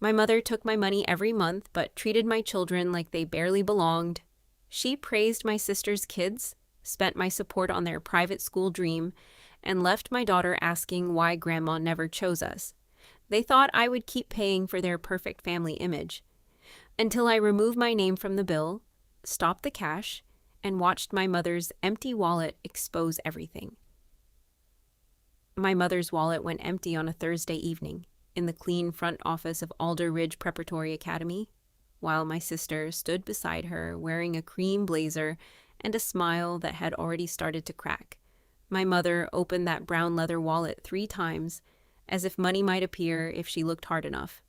My mother took my money every month, but treated my children like they barely belonged. She praised my sister's kids, spent my support on their private school dream, and left my daughter asking why Grandma never chose us. They thought I would keep paying for their perfect family image. Until I removed my name from the bill, stopped the cash, and watched my mother's empty wallet expose everything. My mother's wallet went empty on a Thursday evening in the clean front office of Alder Ridge Preparatory Academy, while my sister stood beside her wearing a cream blazer and a smile that had already started to crack. My mother opened that brown leather wallet 3 times, as if money might appear if she looked hard enough.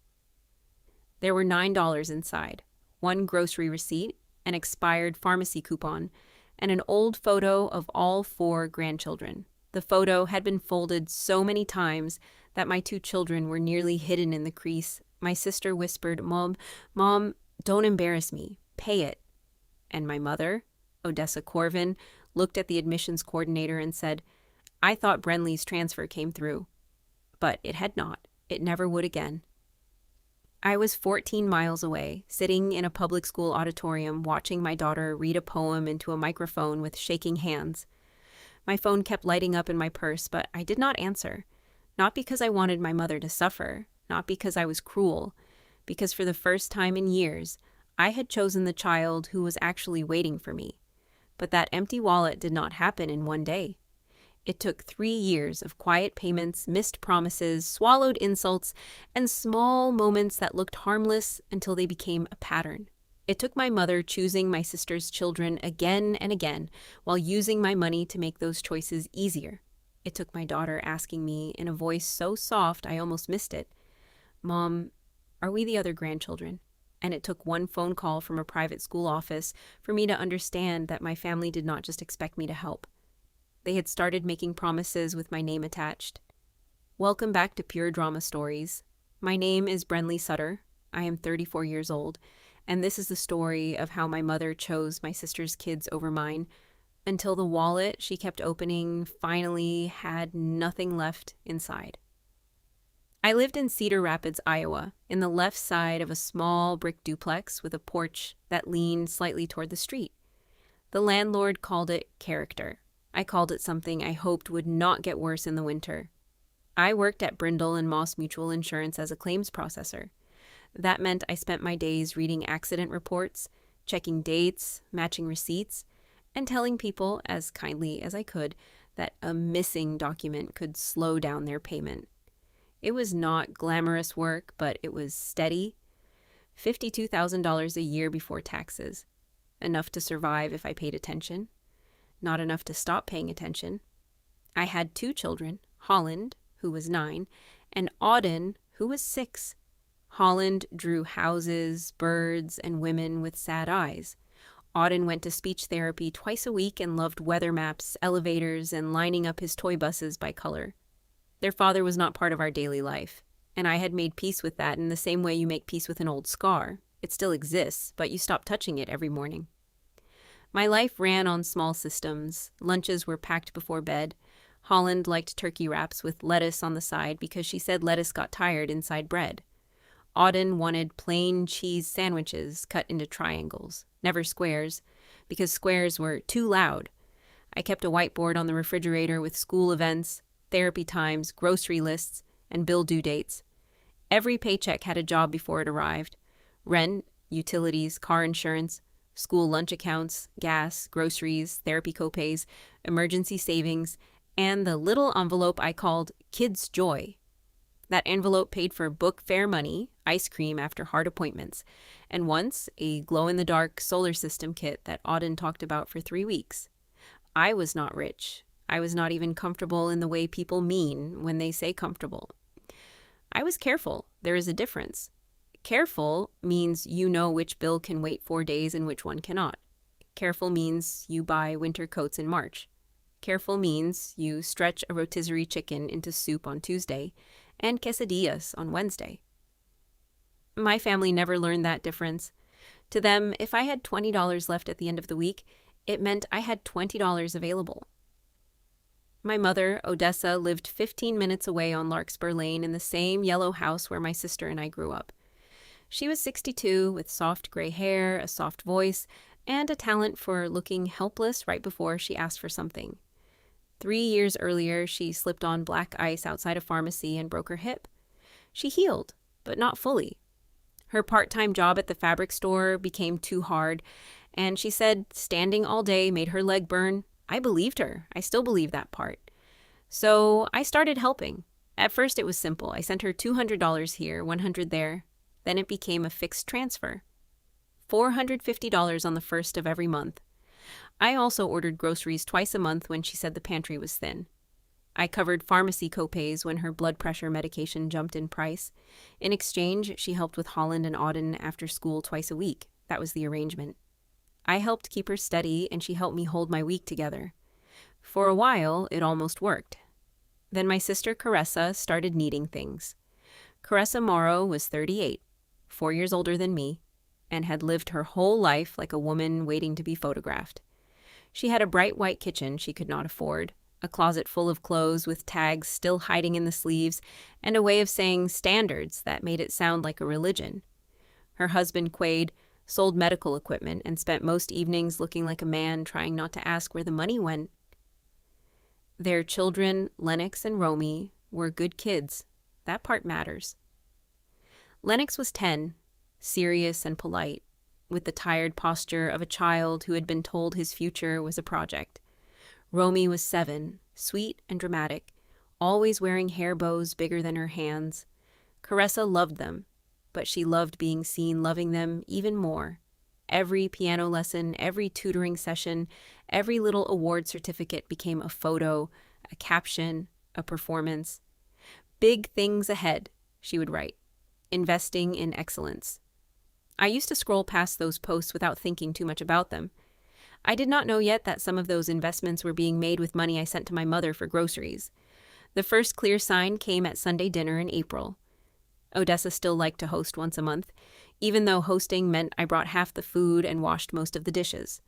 There were $9 inside, 1 grocery receipt, an expired pharmacy coupon, and an old photo of all 4 grandchildren. The photo had been folded so many times that my 2 children were nearly hidden in the crease. My sister whispered, Mom, don't embarrass me. Pay it." And my mother, Odessa Corvin, looked at the admissions coordinator and said, "I thought Brenley's transfer came through." But it had not. It never would again. I was 14 miles away, sitting in a public school auditorium watching my daughter read a poem into a microphone with shaking hands. My phone kept lighting up in my purse, but I did not answer. Not because I wanted my mother to suffer, not because I was cruel, because for the first time in years, I had chosen the child who was actually waiting for me. But that empty wallet did not happen in one day. It took 3 years of quiet payments, missed promises, swallowed insults, and small moments that looked harmless until they became a pattern. It took my mother choosing my sister's children again and again while using my money to make those choices easier. It took my daughter asking me in a voice so soft I almost missed it, "Mom, are we the other grandchildren?" And it took 1 phone call from a private school office for me to understand that my family did not just expect me to help. They had started making promises with my name attached. Welcome back to Pure Drama Stories. My name is Brenley Sutter. I am 34 years old, and this is the story of how my mother chose my sister's kids over mine, until the wallet she kept opening finally had nothing left inside. I lived in Cedar Rapids, Iowa, in the left side of a small brick duplex with a porch that leaned slightly toward the street. The landlord called it character. I called it something I hoped would not get worse in the winter. I worked at Brindle and Moss Mutual Insurance as a claims processor. That meant I spent my days reading accident reports, checking dates, matching receipts, and telling people, as kindly as I could, that a missing document could slow down their payment. It was not glamorous work, but it was steady. $52,000 a year before taxes. Enough to survive if I paid attention. Not enough to stop paying attention. I had 2 children, Holland, who was 9, and Auden, who was 6. Holland drew houses, birds, and women with sad eyes. Auden went to speech therapy twice a week and loved weather maps, elevators, and lining up his toy buses by color. Their father was not part of our daily life, and I had made peace with that in the same way you make peace with an old scar. It still exists, but you stop touching it every morning. My life ran on small systems. Lunches were packed before bed. Holland liked turkey wraps with lettuce on the side because she said lettuce got tired inside bread. Auden wanted plain cheese sandwiches cut into triangles, never squares, because squares were too loud. I kept a whiteboard on the refrigerator with school events, therapy times, grocery lists, and bill due dates. Every paycheck had a job before it arrived. Rent, utilities, car insurance, school lunch accounts, gas, groceries, therapy copays, emergency savings, and the little envelope I called Kids' Joy. That envelope paid for book fare money, ice cream after hard appointments, and once a glow-in-the-dark solar system kit that Auden talked about for 3 weeks. I was not rich. I was not even comfortable in the way people mean when they say comfortable. I was careful. There is a difference. Careful means you know which bill can wait 4 days and which one cannot. Careful means you buy winter coats in March. Careful means you stretch a rotisserie chicken into soup on Tuesday and quesadillas on Wednesday. My family never learned that difference. To them, if I had $20 left at the end of the week, it meant I had $20 available. My mother, Odessa, lived 15 minutes away on Larkspur Lane in the same yellow house where my sister and I grew up. She was 62 with soft gray hair, a soft voice, and a talent for looking helpless right before she asked for something. 3 years earlier, she slipped on black ice outside a pharmacy and broke her hip. She healed, but not fully. Her part-time job at the fabric store became too hard, and she said standing all day made her leg burn. I believed her. I still believe that part. So I started helping. At first it was simple. I sent her $200 here, $100 there. Then it became a fixed transfer. $450 on the first of every month. I also ordered groceries twice a month when she said the pantry was thin. I covered pharmacy copays when her blood pressure medication jumped in price. In exchange, she helped with Holland and Auden after school twice a week. That was the arrangement. I helped keep her steady, and she helped me hold my week together. For a while, it almost worked. Then my sister Caressa started needing things. Caressa Morrow was 38, 4 years older than me, and had lived her whole life like a woman waiting to be photographed. She had a bright white kitchen she could not afford, a closet full of clothes with tags still hiding in the sleeves, and a way of saying standards that made it sound like a religion. Her husband, Quaid, sold medical equipment and spent most evenings looking like a man trying not to ask where the money went. Their children, Lennox and Romy, were good kids. That part matters. Lennox was 10, serious and polite, with the tired posture of a child who had been told his future was a project. Romy was 7, sweet and dramatic, always wearing hair bows bigger than her hands. Caressa loved them, but she loved being seen loving them even more. Every piano lesson, every tutoring session, every little award certificate became a photo, a caption, a performance. Big things ahead, she would write. Investing in excellence. I used to scroll past those posts without thinking too much about them. I did not know yet that some of those investments were being made with money I sent to my mother for groceries. The first clear sign came at Sunday dinner in April. Odessa still liked to host once a month, even though hosting meant I brought half the food and washed most of the dishes.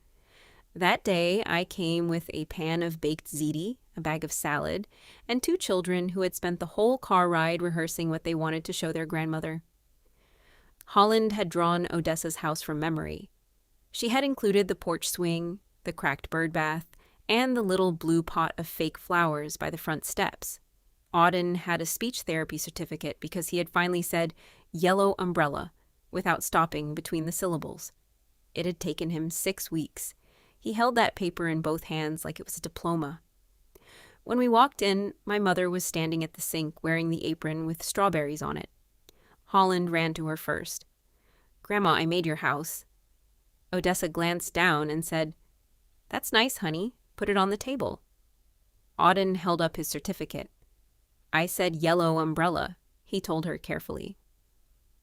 That day, I came with a pan of baked ziti, a bag of salad, and 2 children who had spent the whole car ride rehearsing what they wanted to show their grandmother. Holland had drawn Odessa's house from memory. She had included the porch swing, the cracked bird bath, and the little blue pot of fake flowers by the front steps. Auden had a speech therapy certificate because he had finally said yellow umbrella without stopping between the syllables. It had taken him 6 weeks. He held that paper in both hands like it was a diploma. When we walked in, my mother was standing at the sink wearing the apron with strawberries on it. Holland ran to her first. "Grandma, I made your house." Odessa glanced down and said, "That's nice, honey. Put it on the table." Auden held up his certificate. "I said yellow umbrella," he told her carefully.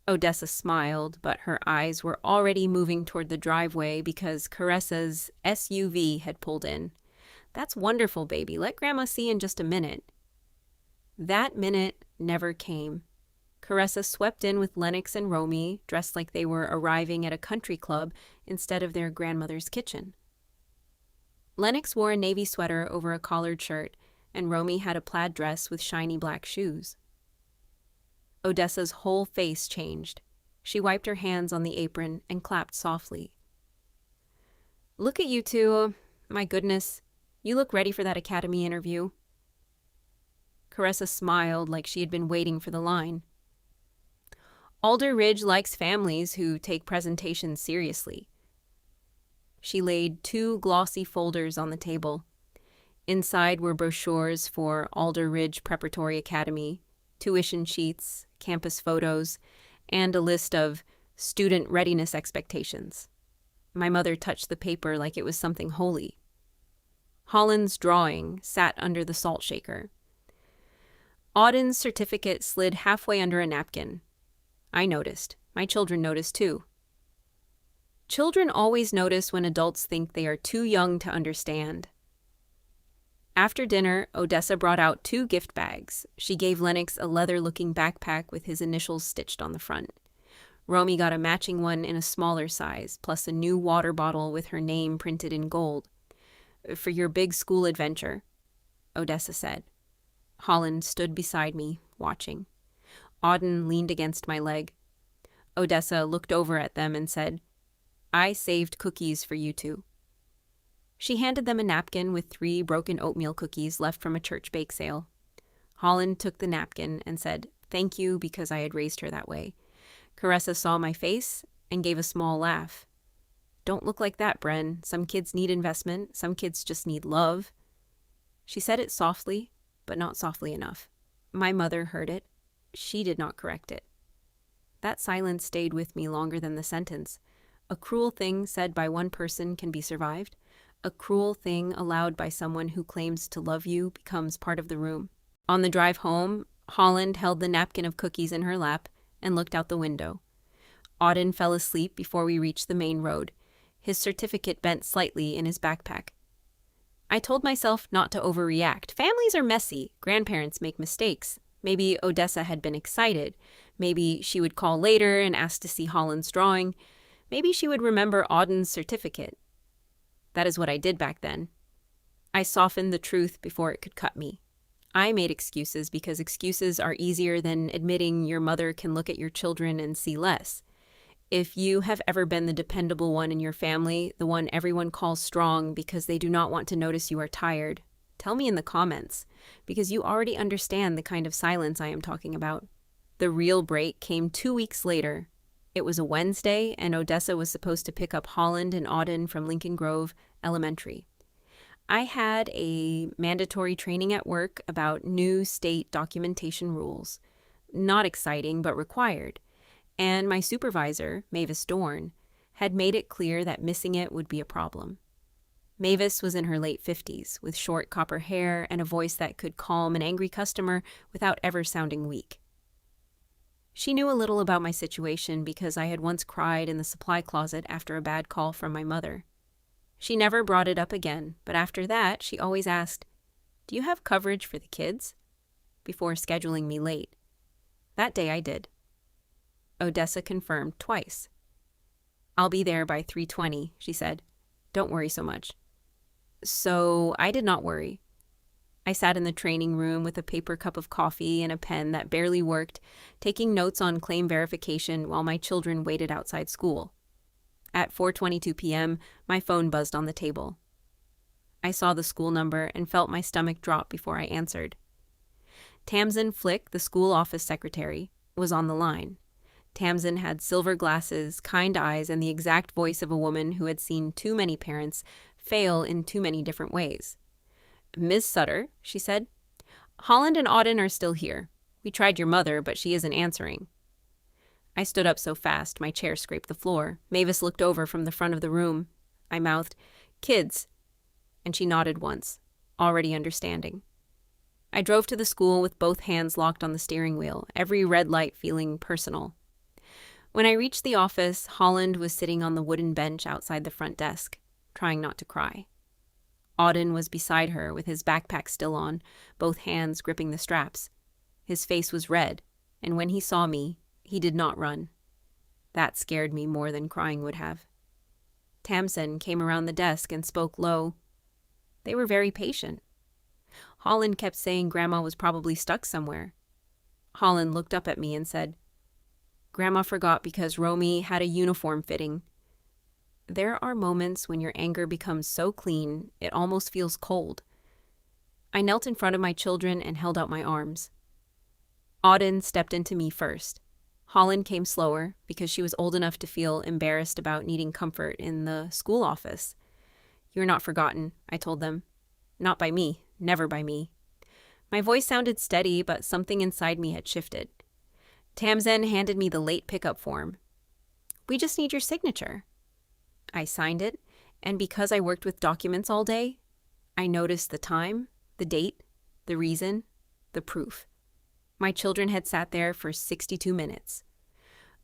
Odessa smiled, but her eyes were already moving toward the driveway because Caressa's SUV had pulled in. "That's wonderful, baby. Let Grandma see in just a minute." That minute never came. Caressa swept in with Lennox and Romy, dressed like they were arriving at a country club instead of their grandmother's kitchen. Lennox wore a navy sweater over a collared shirt, and Romy had a plaid dress with shiny black shoes. Odessa's whole face changed. She wiped her hands on the apron and clapped softly. "Look at you two. My goodness. You look ready for that academy interview." Caressa smiled like she had been waiting for the line. "Alder Ridge likes families who take presentations seriously." She laid 2 glossy folders on the table. Inside were brochures for Alder Ridge Preparatory Academy, tuition sheets, campus photos, and a list of student readiness expectations. My mother touched the paper like it was something holy. Holland's drawing sat under the salt shaker. Auden's certificate slid halfway under a napkin. I noticed. My children noticed too. Children always notice when adults think they are too young to understand. After dinner, Odessa brought out 2 gift bags. She gave Lennox a leather-looking backpack with his initials stitched on the front. Romy got a matching one in a smaller size, plus a new water bottle with her name printed in gold. "For your big school adventure," Odessa said. Holland stood beside me, watching. Auden leaned against my leg. Odessa looked over at them and said, "I saved cookies for you two." She handed them a napkin with 3 broken oatmeal cookies left from a church bake sale. Holland took the napkin and said, "Thank you," because I had raised her that way. Caressa saw my face and gave a small laugh. "Don't look like that, Bren. Some kids need investment. Some kids just need love." She said it softly, but not softly enough. My mother heard it. She did not correct it. That silence stayed with me longer than the sentence. A cruel thing said by one person can be survived. A cruel thing allowed by someone who claims to love you becomes part of the room. On the drive home, Holland held the napkin of cookies in her lap and looked out the window. Auden fell asleep before we reached the main road. His certificate bent slightly in his backpack. I told myself not to overreact. Families are messy. Grandparents make mistakes. Maybe Odessa had been excited. Maybe she would call later and ask to see Holland's drawing. Maybe she would remember Auden's certificate. That is what I did back then. I softened the truth before it could cut me. I made excuses because excuses are easier than admitting your mother can look at your children and see less. If you have ever been the dependable one in your family, the one everyone calls strong because they do not want to notice you are tired, tell me in the comments, because you already understand the kind of silence I am talking about. The real break came 2 weeks later. It was a Wednesday, and Odessa was supposed to pick up Holland and Auden from Lincoln Grove Elementary. I had a mandatory training at work about new state documentation rules. Not exciting, but required. And my supervisor, Mavis Dorn, had made it clear that missing it would be a problem. Mavis was in her late 50s, with short copper hair and a voice that could calm an angry customer without ever sounding weak. She knew a little about my situation because I had once cried in the supply closet after a bad call from my mother. She never brought it up again, but after that, she always asked, "Do you have coverage for the kids?" before scheduling me late. That day I did. Odessa confirmed twice. "I'll be there by 3:20, she said. "Don't worry so much." So I did not worry. I sat in the training room with a paper cup of coffee and a pen that barely worked, taking notes on claim verification while my children waited outside school. At 4:22 p.m., my phone buzzed on the table. I saw the school number and felt my stomach drop before I answered. Tamsin Flick, the school office secretary, was on the line. Tamsin had silver glasses, kind eyes, and the exact voice of a woman who had seen too many parents fail in too many different ways. "Ms. Sutter," she said, "Holland and Auden are still here. We tried your mother, but she isn't answering." I stood up so fast my chair scraped the floor. Mavis looked over from the front of the room. I mouthed, "Kids," and she nodded once, already understanding. I drove to the school with both hands locked on the steering wheel, every red light feeling personal. When I reached the office, Holland was sitting on the wooden bench outside the front desk, trying not to cry. Auden was beside her with his backpack still on, both hands gripping the straps. His face was red, and when he saw me, he did not run. That scared me more than crying would have. Tamsin came around the desk and spoke low. They were very patient. Holland kept saying Grandma was probably stuck somewhere. Holland looked up at me and said, "Grandma forgot because Romy had a uniform fitting." There are moments when your anger becomes so clean, it almost feels cold. I knelt in front of my children and held out my arms. Auden stepped into me first. Holland came slower because she was old enough to feel embarrassed about needing comfort in the school office. "You're not forgotten," I told them. "Not by me, never by me." My voice sounded steady, but something inside me had shifted. Tamsin handed me the late pickup form. "We just need your signature." I signed it, and because I worked with documents all day, I noticed the time, the date, the reason, the proof. My children had sat there for 62 minutes.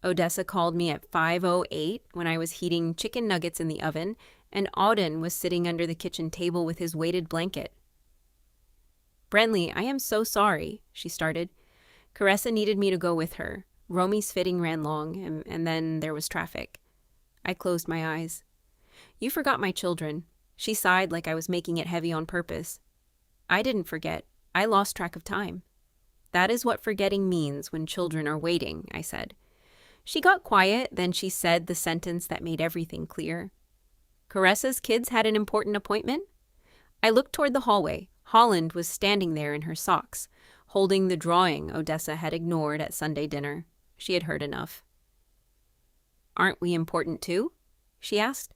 Odessa called me at 5:08 when I was heating chicken nuggets in the oven, and Auden was sitting under the kitchen table with his weighted blanket. "Brenley, I am so sorry," she started. "Caressa needed me to go with her. Romy's fitting ran long, and then there was traffic." I closed my eyes. "You forgot my children." She sighed like I was making it heavy on purpose. "I didn't forget. I lost track of time." "That is what forgetting means when children are waiting," I said. She got quiet, then she said the sentence that made everything clear. Caressa's kids had an important appointment? I looked toward the hallway. Holland was standing there in her socks, holding the drawing Odessa had ignored at Sunday dinner. She had heard enough. "Aren't we important too?" she asked.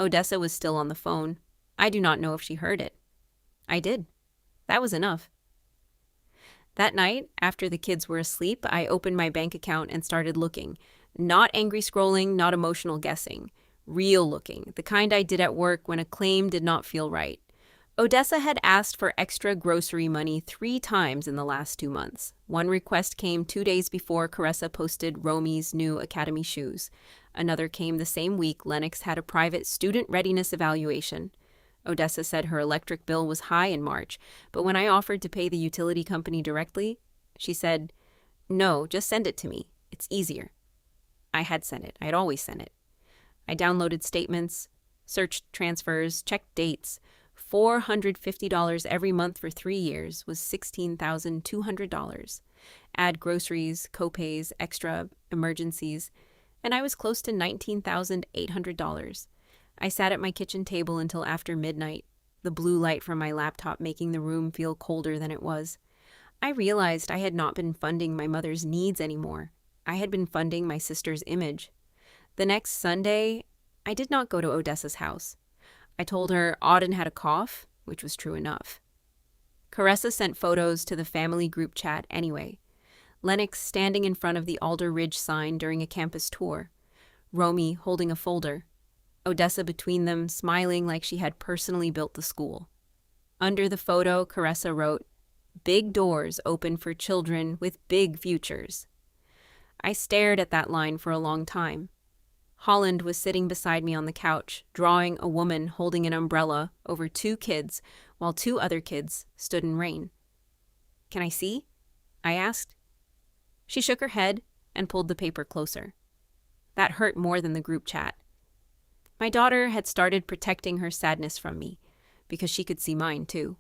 Odessa was still on the phone. I do not know if she heard it. I did. That was enough. That night, after the kids were asleep, I opened my bank account and started looking. Not angry scrolling, not emotional guessing. Real looking, the kind I did at work when a claim did not feel right. Odessa had asked for extra grocery money 3 times in the last 2 months. One request came 2 days before Caressa posted Romy's new academy shoes. Another came the same week Lennox had a private student readiness evaluation. Odessa said her electric bill was high in March, but when I offered to pay the utility company directly, she said, "No, just send it to me. It's easier." I had sent it. I had always sent it. I downloaded statements, searched transfers, checked dates. $450 every month for 3 years was $16,200. Add groceries, copays, extra, emergencies, and I was close to $19,800. I sat at my kitchen table until after midnight, the blue light from my laptop making the room feel colder than it was. I realized I had not been funding my mother's needs anymore. I had been funding my sister's image. The next Sunday, I did not go to Odessa's house. I told her Auden had a cough, which was true enough. Caressa sent photos to the family group chat anyway. Lennox standing in front of the Alder Ridge sign during a campus tour. Romy holding a folder. Odessa between them, smiling like she had personally built the school. Under the photo, Caressa wrote, "Big doors open for children with big futures." I stared at that line for a long time. Holland was sitting beside me on the couch, drawing a woman holding an umbrella over 2 kids while 2 other kids stood in rain. "Can I see?" I asked. She shook her head and pulled the paper closer. That hurt more than the group chat. My daughter had started protecting her sadness from me, because she could see mine too.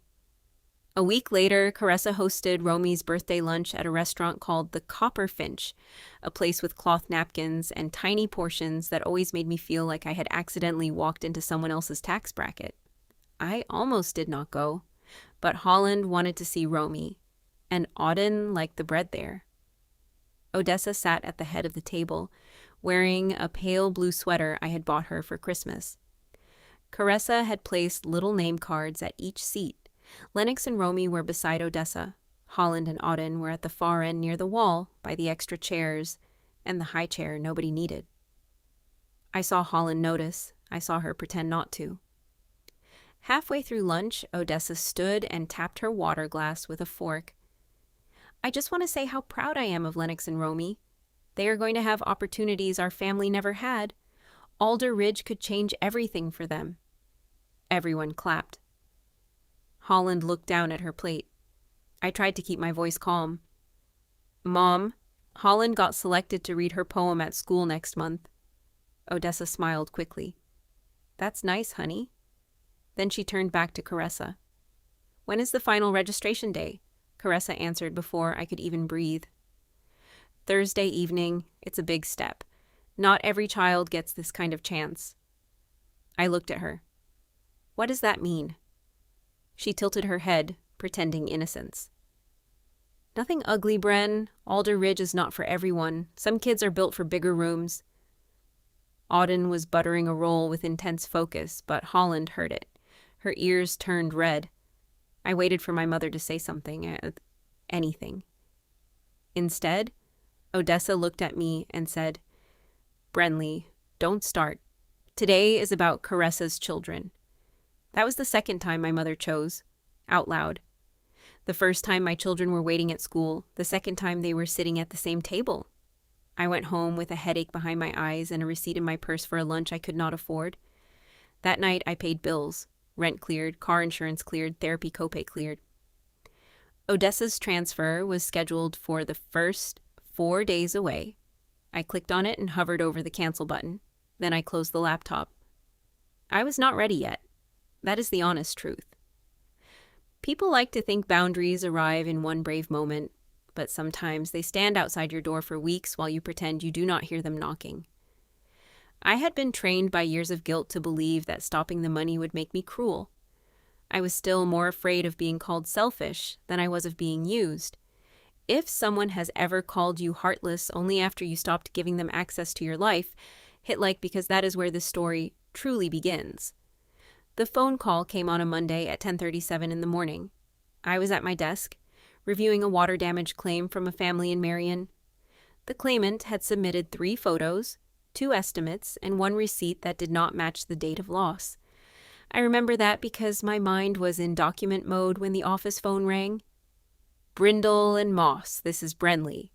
A week later, Caressa hosted Romy's birthday lunch at a restaurant called the Copperfinch, a place with cloth napkins and tiny portions that always made me feel like I had accidentally walked into someone else's tax bracket. I almost did not go, but Holland wanted to see Romy, and Auden liked the bread there. Odessa sat at the head of the table, wearing a pale blue sweater I had bought her for Christmas. Caressa had placed little name cards at each seat. Lennox and Romy were beside Odessa. Holland and Auden were at the far end near the wall, by the extra chairs, and the high chair nobody needed. I saw Holland notice. I saw her pretend not to. Halfway through lunch, Odessa stood and tapped her water glass with a fork. "I just want to say how proud I am of Lennox and Romy. They are going to have opportunities our family never had. Alder Ridge could change everything for them." Everyone clapped. Holland looked down at her plate. I tried to keep my voice calm. "Mom, Holland got selected to read her poem at school next month." Odessa smiled quickly. "That's nice, honey." Then she turned back to Caressa. "When is the final registration day?" Caressa answered before I could even breathe. "Thursday evening. It's a big step. Not every child gets this kind of chance." I looked at her. "What does that mean?" She tilted her head, pretending innocence. "Nothing ugly, Bren. Alder Ridge is not for everyone. Some kids are built for bigger rooms." Auden was buttering a roll with intense focus, but Holland heard it. Her ears turned red. I waited for my mother to say something, anything. Instead, Odessa looked at me and said, "Brenley, don't start. Today is about Caressa's children." That was the second time my mother chose, out loud. The first time my children were waiting at school, the second time they were sitting at the same table. I went home with a headache behind my eyes and a receipt in my purse for a lunch I could not afford. That night I paid bills. Rent cleared, car insurance cleared, therapy copay cleared. Odessa's transfer was scheduled for the first 4 days away. I clicked on it and hovered over the cancel button. Then I closed the laptop. I was not ready yet. That is the honest truth. People like to think boundaries arrive in one brave moment. but sometimes they stand outside your door for weeks while you pretend you do not hear them knocking. I had been trained by years of guilt to believe that stopping the money would make me cruel. I was still more afraid of being called selfish than I was of being used. If someone has ever called you heartless only after you stopped giving them access to your life, hit like because that is where this story truly begins. The phone call came on a Monday at 10:37 in the morning. I was at my desk, reviewing a water damage claim from a family in Marion. The claimant had submitted 3 photos, 2 estimates, and 1 receipt that did not match the date of loss. I remember that because my mind was in document mode when the office phone rang. "Brindle and Moss, this is Brenley,"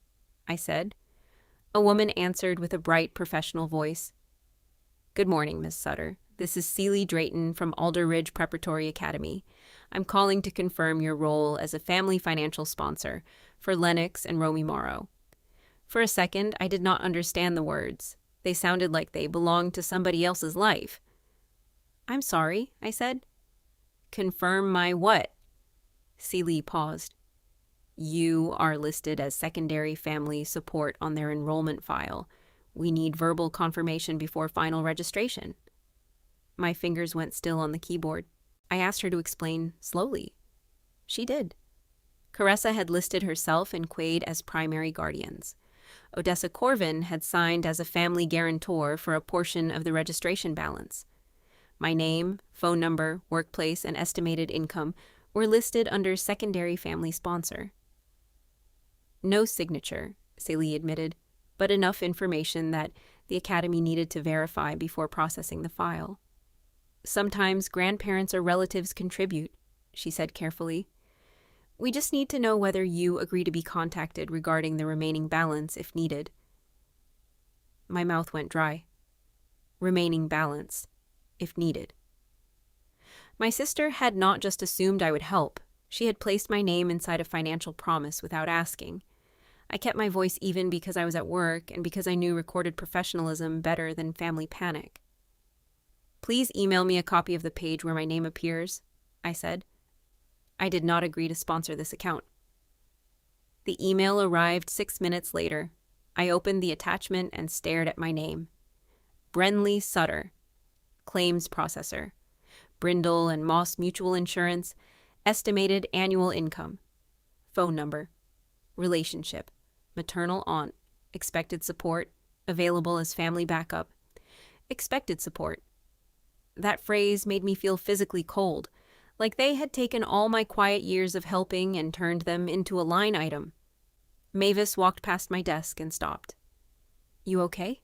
I said. A woman answered with a bright, professional voice. "Good morning, Miss Sutter. This is Celie Drayton from Alder Ridge Preparatory Academy. I'm calling to confirm your role as a family financial sponsor for Lennox and Romy Morrow." For a second, I did not understand the words. They sounded like they belonged to somebody else's life. "I'm sorry," I said. "Confirm my what?" Celie paused. "You are listed as secondary family support on their enrollment file. We need verbal confirmation before final registration." My fingers went still on the keyboard. I asked her to explain slowly. She did. Caressa had listed herself and Quaid as primary guardians. Odessa Corvin had signed as a family guarantor for a portion of the registration balance. My name, phone number, workplace, and estimated income were listed under secondary family sponsor. No signature, Celie admitted, but enough information that the Academy needed to verify before processing the file. "Sometimes grandparents or relatives contribute," she said carefully. "We just need to know whether you agree to be contacted regarding the remaining balance if needed." My mouth went dry. Remaining balance, if needed. My sister had not just assumed I would help. She had placed my name inside a financial promise without asking. I kept my voice even because I was at work and because I knew recorded professionalism better than family panic. "Please email me a copy of the page where my name appears," I said. I did not agree to sponsor this account. The email arrived 6 minutes later. I opened the attachment and stared at my name. Brenley Sutter, claims processor. Brindle and Moss Mutual Insurance, estimated annual income. Phone number. Relationship. Maternal aunt. Expected support. Available as family backup. Expected support. That phrase made me feel physically cold, like they had taken all my quiet years of helping and turned them into a line item. Mavis walked past my desk and stopped. "You okay?"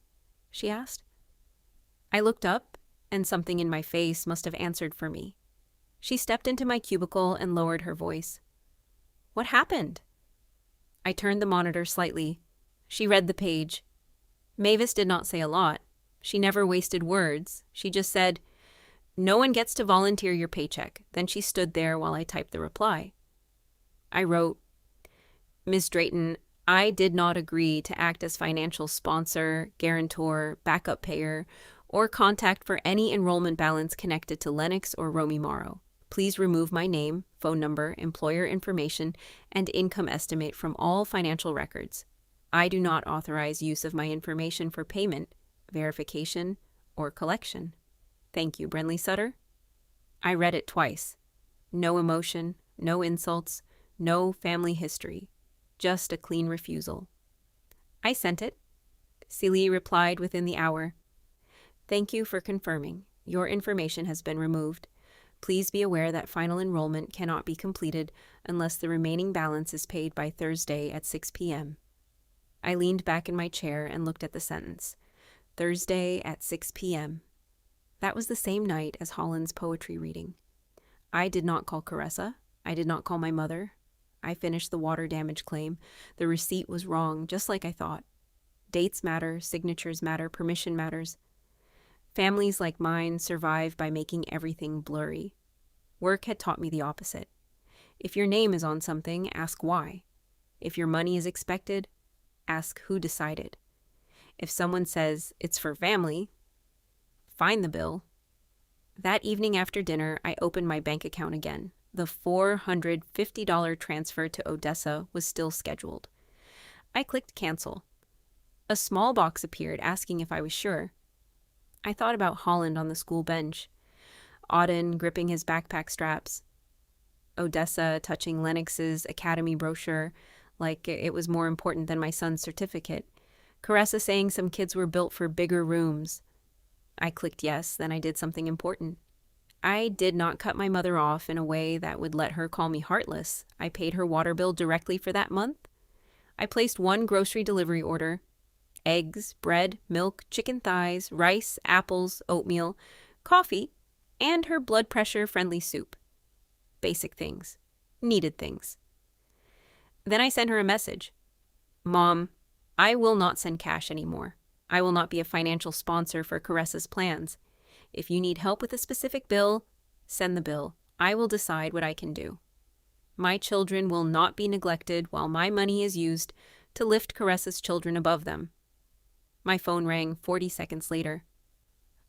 she asked. I looked up, and something in my face must have answered for me. She stepped into my cubicle and lowered her voice. "What happened?" I turned the monitor slightly. She read the page. Mavis did not say a lot. She never wasted words. She just said, "No one gets to volunteer your paycheck." Then she stood there while I typed the reply. I wrote, "Ms. Drayton, I did not agree to act as financial sponsor, guarantor, backup payer, or contact for any enrollment balance connected to Lennox or Romy Morrow. Please remove my name, phone number, employer information, and income estimate from all financial records. I do not authorize use of my information for payment, verification, or collection. Thank you, Brenley Sutter." I read it twice. No emotion, no insults, no family history. Just a clean refusal. I sent it. Celie replied within the hour. "Thank you for confirming. Your information has been removed. Please be aware that final enrollment cannot be completed unless the remaining balance is paid by Thursday at 6 p.m. I leaned back in my chair and looked at the sentence. Thursday at 6 p.m. That was the same night as Holland's poetry reading. I did not call Caressa. I did not call my mother. I finished the water damage claim. The receipt was wrong, just like I thought. Dates matter, signatures matter, permission matters. Families like mine survive by making everything blurry. Work had taught me the opposite. If your name is on something, ask why. If your money is expected, ask who decided. If someone says it's for family, find the bill. That evening after dinner, I opened my bank account again. The $450 transfer to Odessa was still scheduled. I clicked cancel. A small box appeared asking if I was sure. I thought about Holland on the school bench, Auden gripping his backpack straps, Odessa touching Lennox's academy brochure like it was more important than my son's certificate, Caressa saying some kids were built for bigger rooms. I clicked yes, then I did something important. I did not cut my mother off in a way that would let her call me heartless. I paid her water bill directly for that month. I placed one grocery delivery order: eggs, bread, milk, chicken thighs, rice, apples, oatmeal, coffee, and her blood pressure-friendly soup. Basic things. Needed things. Then I sent her a message. Mom, I will not send cash anymore. I will not be a financial sponsor for Caressa's plans. If you need help with a specific bill, send the bill. I will decide what I can do. My children will not be neglected while my money is used to lift Caressa's children above them. My phone rang 40 seconds later.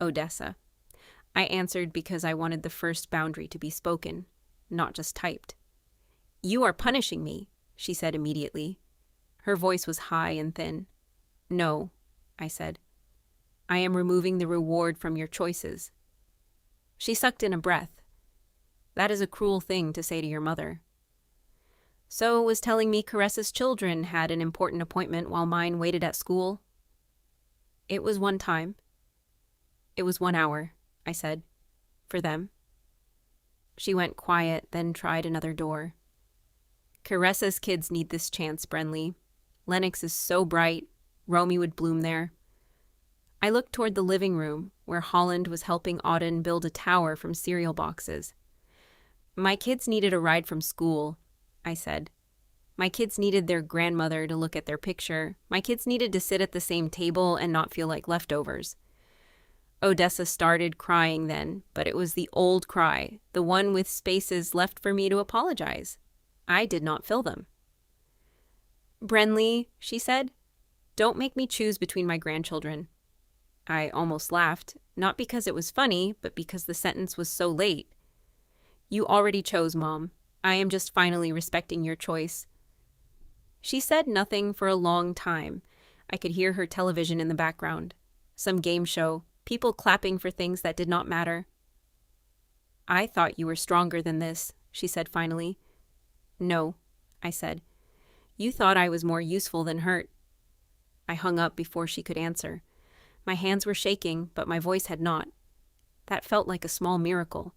Odessa. I answered because I wanted the first boundary to be spoken, not just typed. You are punishing me, she said immediately. Her voice was high and thin. No, I said. I am removing the reward from your choices. She sucked in a breath. That is a cruel thing to say to your mother. So was telling me Caressa's children had an important appointment while mine waited at school. It was one time. It was 1 hour, I said. For them. She went quiet, then tried another door. Caressa's kids need this chance, Brenley. Lennox is so bright. Romy would bloom there. I looked toward the living room, where Holland was helping Auden build a tower from cereal boxes. My kids needed a ride from school, I said. My kids needed their grandmother to look at their picture. My kids needed to sit at the same table and not feel like leftovers. Odessa started crying then, but it was the old cry, the one with spaces left for me to apologize. I did not fill them. Brenley, she said, don't make me choose between my grandchildren. I almost laughed, not because it was funny, but because the sentence was so late. You already chose, Mom. I am just finally respecting your choice. She said nothing for a long time. I could hear her television in the background. Some game show, people clapping for things that did not matter. I thought you were stronger than this, she said finally. No, I said. You thought I was more useful than hurt. I hung up before she could answer. My hands were shaking, but my voice had not. That felt like a small miracle.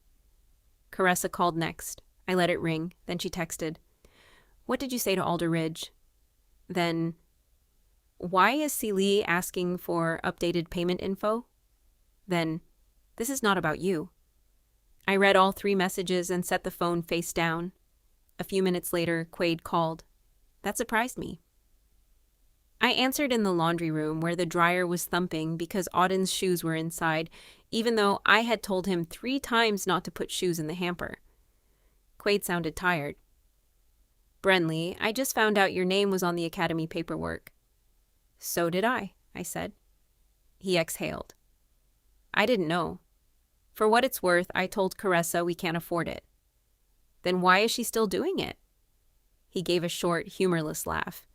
Caressa called next. I let it ring, then she texted. What did you say to Alder Ridge? Then, why is Celie asking for updated payment info? Then, this is not about you. I read all 3 messages and set the phone face down. A few minutes later, Quaid called. That surprised me. I answered in the laundry room where the dryer was thumping because Auden's shoes were inside, even though I had told him 3 times not to put shoes in the hamper. Quaid sounded tired. Brenley, I just found out your name was on the academy paperwork. So did I said. He exhaled. I didn't know. For what it's worth, I told Caressa we can't afford it. Then why is she still doing it? He gave a short, humorless laugh.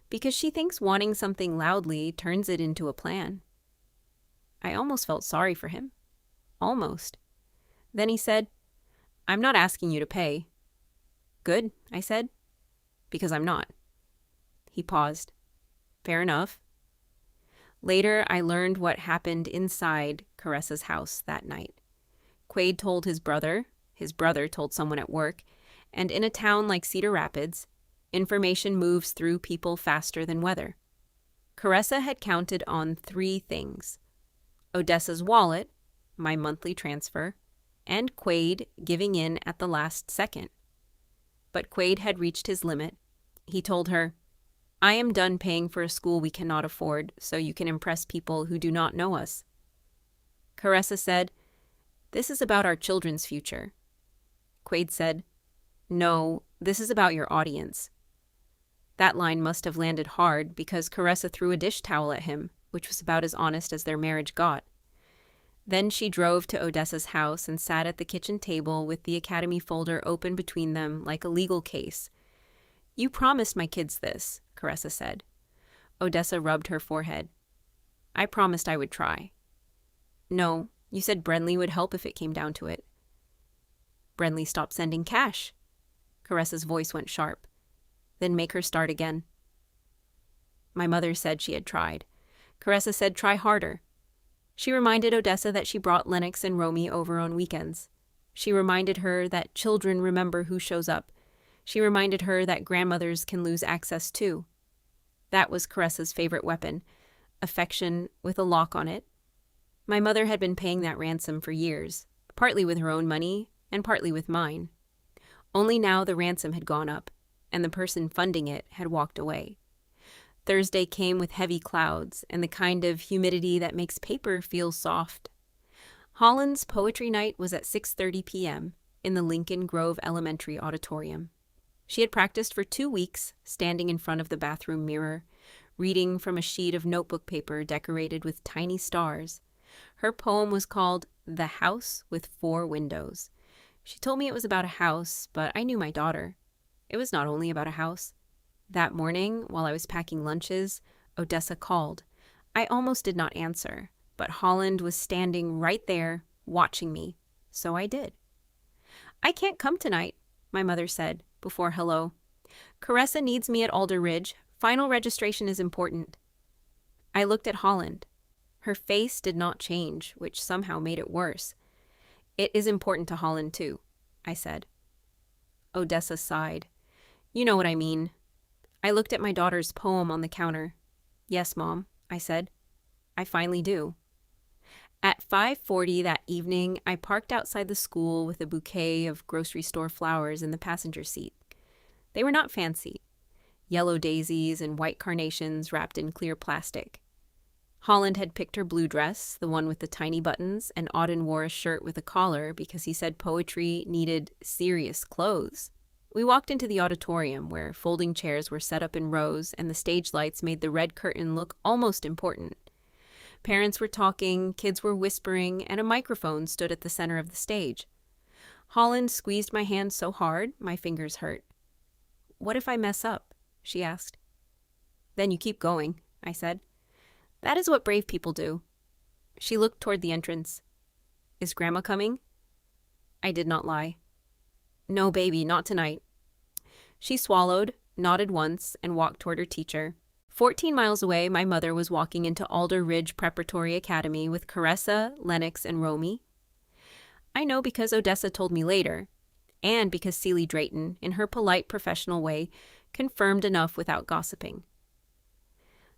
Because she thinks wanting something loudly turns it into a plan. I almost felt sorry for him. Almost. Then he said, I'm not asking you to pay. Good, I said. Because I'm not. He paused. Fair enough. Later, I learned what happened inside Caressa's house that night. Quaid told his brother told someone at work, and in a town like Cedar Rapids, information moves through people faster than weather. Caressa had counted on 3 things: Odessa's wallet, my monthly transfer, and Quaid giving in at the last second. But Quaid had reached his limit. He told her, I am done paying for a school we cannot afford so you can impress people who do not know us. Caressa said, this is about our children's future. Quaid said, no, this is about your audience. That line must have landed hard because Caressa threw a dish towel at him, which was about as honest as their marriage got. Then she drove to Odessa's house and sat at the kitchen table with the academy folder open between them like a legal case. "You promised my kids this," Caressa said. Odessa rubbed her forehead. "I promised I would try." "No, you said Brenley would help if it came down to it." "Brenley stopped sending cash." Caressa's voice went sharp. "Then make her start again." My mother said she had tried. Caressa said try harder. She reminded Odessa that she brought Lennox and Romy over on weekends. She reminded her that children remember who shows up. She reminded her that grandmothers can lose access too. That was Caressa's favorite weapon, affection with a lock on it. My mother had been paying that ransom for years, partly with her own money and partly with mine. Only now the ransom had gone up, and the person funding it had walked away. Thursday came with heavy clouds and the kind of humidity that makes paper feel soft. Holland's poetry night was at 6:30 p.m. in the Lincoln Grove Elementary Auditorium. She had practiced for 2 weeks, standing in front of the bathroom mirror, reading from a sheet of notebook paper decorated with tiny stars. Her poem was called "The House with 4 Windows." She told me it was about a house, but I knew my daughter. It was not only about a house. That morning, while I was packing lunches, Odessa called. I almost did not answer, but Holland was standing right there, watching me, so I did. "I can't come tonight," my mother said, before hello. "Caressa needs me at Alder Ridge. Final registration is important." I looked at Holland. Her face did not change, which somehow made it worse. "It is important to Holland, too," I said. Odessa sighed. "You know what I mean." I looked at my daughter's poem on the counter. "Yes, Mom," I said. "I finally do." At 5:40 that evening, I parked outside the school with a bouquet of grocery store flowers in the passenger seat. They were not fancy. Yellow daisies and white carnations wrapped in clear plastic. Holland had picked her blue dress, the one with the tiny buttons, and Auden wore a shirt with a collar because he said poetry needed serious clothes. We walked into the auditorium, where folding chairs were set up in rows and the stage lights made the red curtain look almost important. Parents were talking, kids were whispering, and a microphone stood at the center of the stage. Holland squeezed my hand so hard, my fingers hurt. "What if I mess up?" she asked. "Then you keep going," I said. "That is what brave people do." She looked toward the entrance. "Is Grandma coming?" I did not lie. "No, baby, not tonight." She swallowed, nodded once, and walked toward her teacher. 14 miles away, my mother was walking into Alder Ridge Preparatory Academy with Caressa, Lennox, and Romy. I know because Odessa told me later, and because Celie Drayton, in her polite professional way, confirmed enough without gossiping.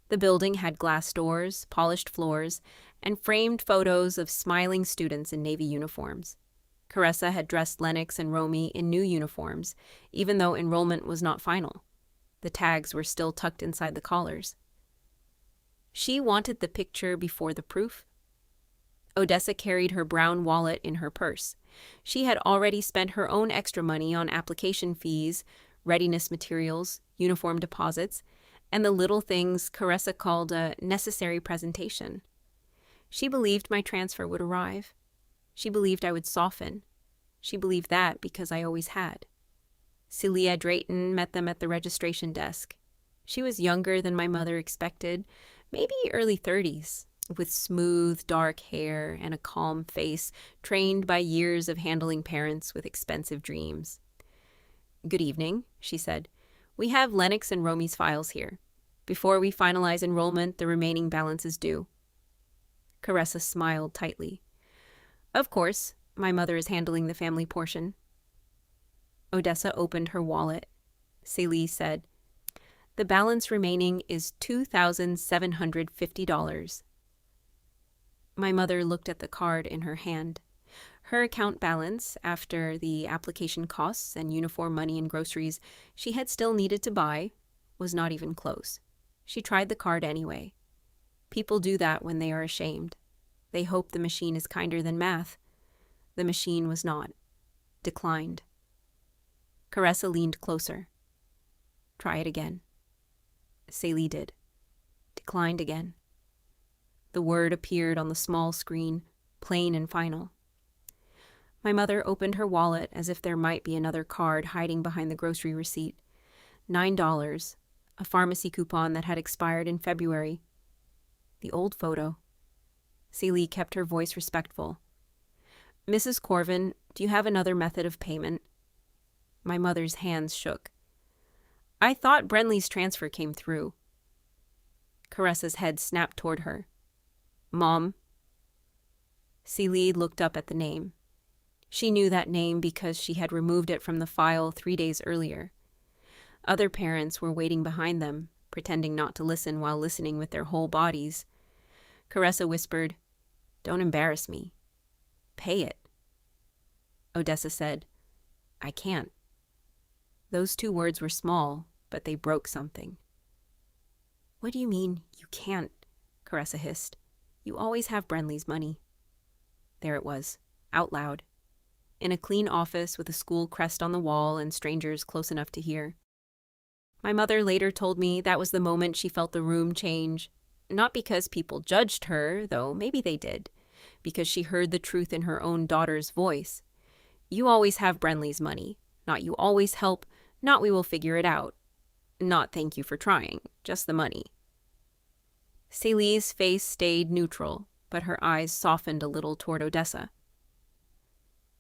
The building had glass doors, polished floors, and framed photos of smiling students in Navy uniforms. Caressa had dressed Lennox and Romy in new uniforms, even though enrollment was not final. The tags were still tucked inside the collars. She wanted the picture before the proof. Odessa carried her brown wallet in her purse. She had already spent her own extra money on application fees, readiness materials, uniform deposits, and the little things Caressa called a necessary presentation. She believed my transfer would arrive. She believed I would soften. She believed that because I always had. Celia Drayton met them at the registration desk. She was younger than my mother expected, maybe early 30s, with smooth, dark hair and a calm face, trained by years of handling parents with expensive dreams. "Good evening," she said. "We have Lennox and Romy's files here. Before we finalize enrollment, the remaining balance is due." Caressa smiled tightly. "Of course, my mother is handling the family portion." Odessa opened her wallet. Celie said, "The balance remaining is $2,750. My mother looked at the card in her hand. Her account balance, after the application costs and uniform money and groceries she had still needed to buy, was not even close. She tried the card anyway. People do that when they are ashamed. They hope the machine is kinder than math. The machine was not. Declined. Caressa leaned closer. "Try it again." Celie did. Declined again. The word appeared on the small screen, plain and final. My mother opened her wallet as if there might be another card hiding behind the grocery receipt. $9, a pharmacy coupon that had expired in February. The old photo. Celie kept her voice respectful. Mrs. Corvin, do you have another method of payment? My mother's hands shook. I thought Brenley's transfer came through. Caressa's head snapped toward her. Mom. Celie looked up at the name. She knew that name because she had removed it from the file 3 days earlier. Other parents were waiting behind them, pretending not to listen while listening with their whole bodies. Caressa whispered, Don't embarrass me. Pay it. Odessa said, I can't. Those 2 words were small, but they broke something. What do you mean, you can't? Caressa hissed. You always have Brenley's money. There it was, out loud, in a clean office with a school crest on the wall and strangers close enough to hear. My mother later told me that was the moment she felt the room change, not because people judged her, though maybe they did, because she heard the truth in her own daughter's voice. You always have Brenley's money, not you always help, not we will figure it out. Not thank you for trying, just the money. Celie's face stayed neutral, but her eyes softened a little toward Odessa.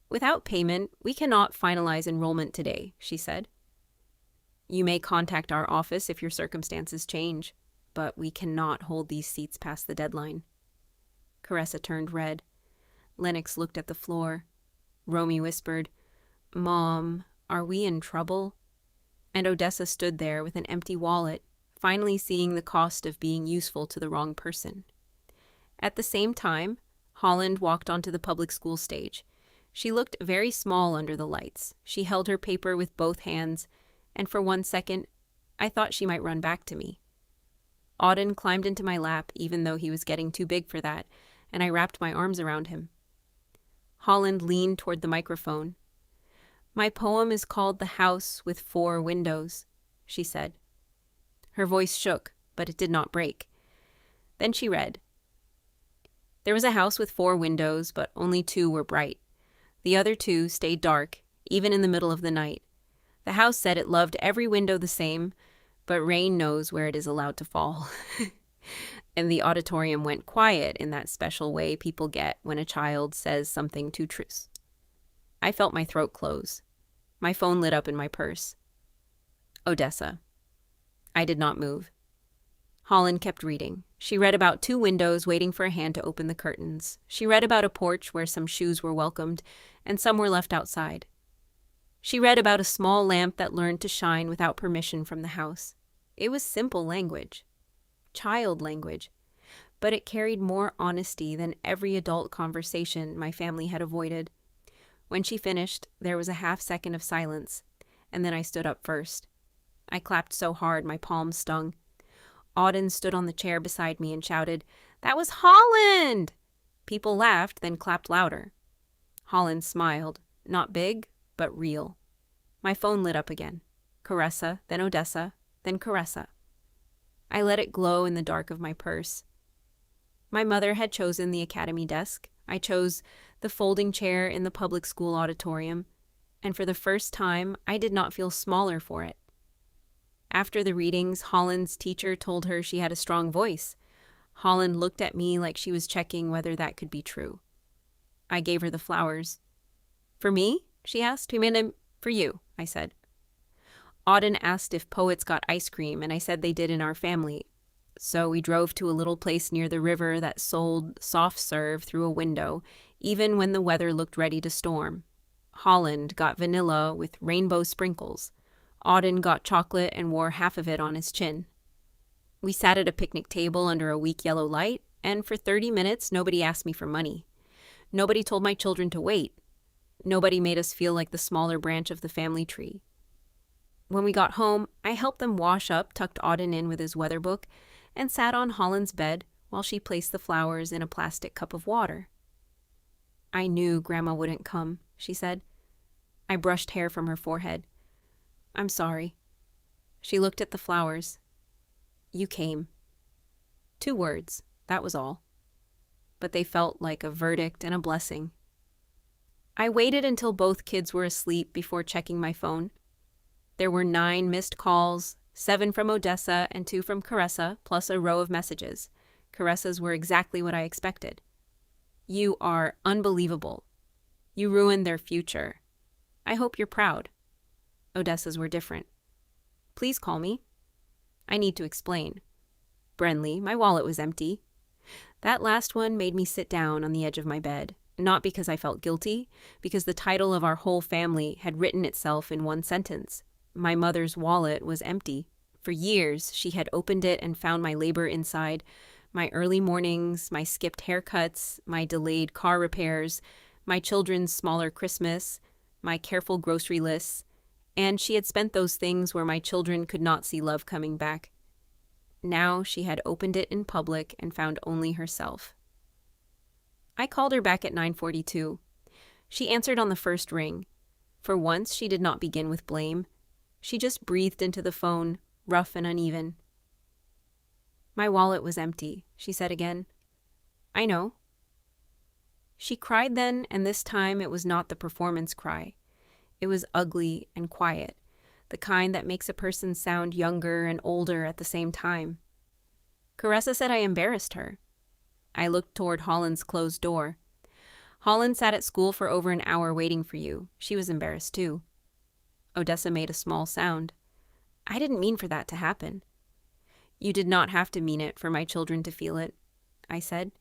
Without payment, we cannot finalize enrollment today, she said. You may contact our office if your circumstances change, but we cannot hold these seats past the deadline. Caressa turned red. Lennox looked at the floor. Romy whispered, Mom, are we in trouble? And Odessa stood there with an empty wallet, finally seeing the cost of being useful to the wrong person. At the same time, Holland walked onto the public school stage. She looked very small under the lights. She held her paper with both hands, and for 1 second, I thought she might run back to me. Auden climbed into my lap, even though he was getting too big for that, and I wrapped my arms around him. Holland leaned toward the microphone. My poem is called The House with 4 Windows, she said. Her voice shook, but it did not break. Then she read. There was a house with 4 windows, but only 2 were bright. The other 2 stayed dark, even in the middle of the night. The house said it loved every window the same, but rain knows where it is allowed to fall. And the auditorium went quiet in that special way people get when a child says something too true. I felt my throat close. My phone lit up in my purse. Odessa. I did not move. Holland kept reading. She read about 2 windows waiting for a hand to open the curtains. She read about a porch where some shoes were welcomed and some were left outside. She read about a small lamp that learned to shine without permission from the house. It was simple language. Child language. But it carried more honesty than every adult conversation my family had avoided. When she finished, there was a half-second of silence, and then I stood up first. I clapped so hard my palms stung. Auden stood on the chair beside me and shouted, "That was Holland!" People laughed, then clapped louder. Holland smiled, not big, but real. My phone lit up again. Caressa, then Odessa, then Caressa. I let it glow in the dark of my purse. My mother had chosen the academy desk. I chose the folding chair in the public school auditorium, and for the first time, I did not feel smaller for it. After the readings, Holland's teacher told her she had a strong voice. Holland looked at me like she was checking whether that could be true. I gave her the flowers. "For me?" she asked. "We made them for you," I said. Auden asked if poets got ice cream, and I said they did in our family. So we drove to a little place near the river that sold soft serve through a window, even when the weather looked ready to storm. Holland got vanilla with rainbow sprinkles. Auden got chocolate and wore half of it on his chin. We sat at a picnic table under a weak yellow light, and for 30 minutes nobody asked me for money. Nobody told my children to wait. Nobody made us feel like the smaller branch of the family tree. When we got home, I helped them wash up, tucked Auden in with his weather book, and sat on Holland's bed while she placed the flowers in a plastic cup of water. "I knew Grandma wouldn't come," she said. I brushed hair from her forehead. "I'm sorry." She looked at the flowers. "You came." 2 words, that was all. but they felt like a verdict and a blessing. I waited until both kids were asleep before checking my phone. There were 9 missed calls, 7 from Odessa and 2 from Caressa, plus a row of messages. Caressa's were exactly what I expected. You are unbelievable. You ruined their future. I hope you're proud. Odessa's were different. Please call me. I need to explain. Brenley, my wallet was empty. That last one made me sit down on the edge of my bed, not because I felt guilty, because the title of our whole family had written itself in one sentence. My mother's wallet was empty. For years, she had opened it and found my labor inside, my early mornings, my skipped haircuts, my delayed car repairs, my children's smaller Christmas, my careful grocery lists, and she had spent those things where my children could not see love coming back. Now she had opened it in public and found only herself. I called her back at 9:42. She answered on the first ring. For once, she did not begin with blame. She just breathed into the phone, rough and uneven. My wallet was empty, she said again. I know. She cried then, and this time it was not the performance cry. It was ugly and quiet, the kind that makes a person sound younger and older at the same time. Caressa said I embarrassed her. I looked toward Holland's closed door. Holland sat at school for over an hour waiting for you. She was embarrassed too. Odessa made a small sound. I didn't mean for that to happen. You did not have to mean it for my children to feel it, I said.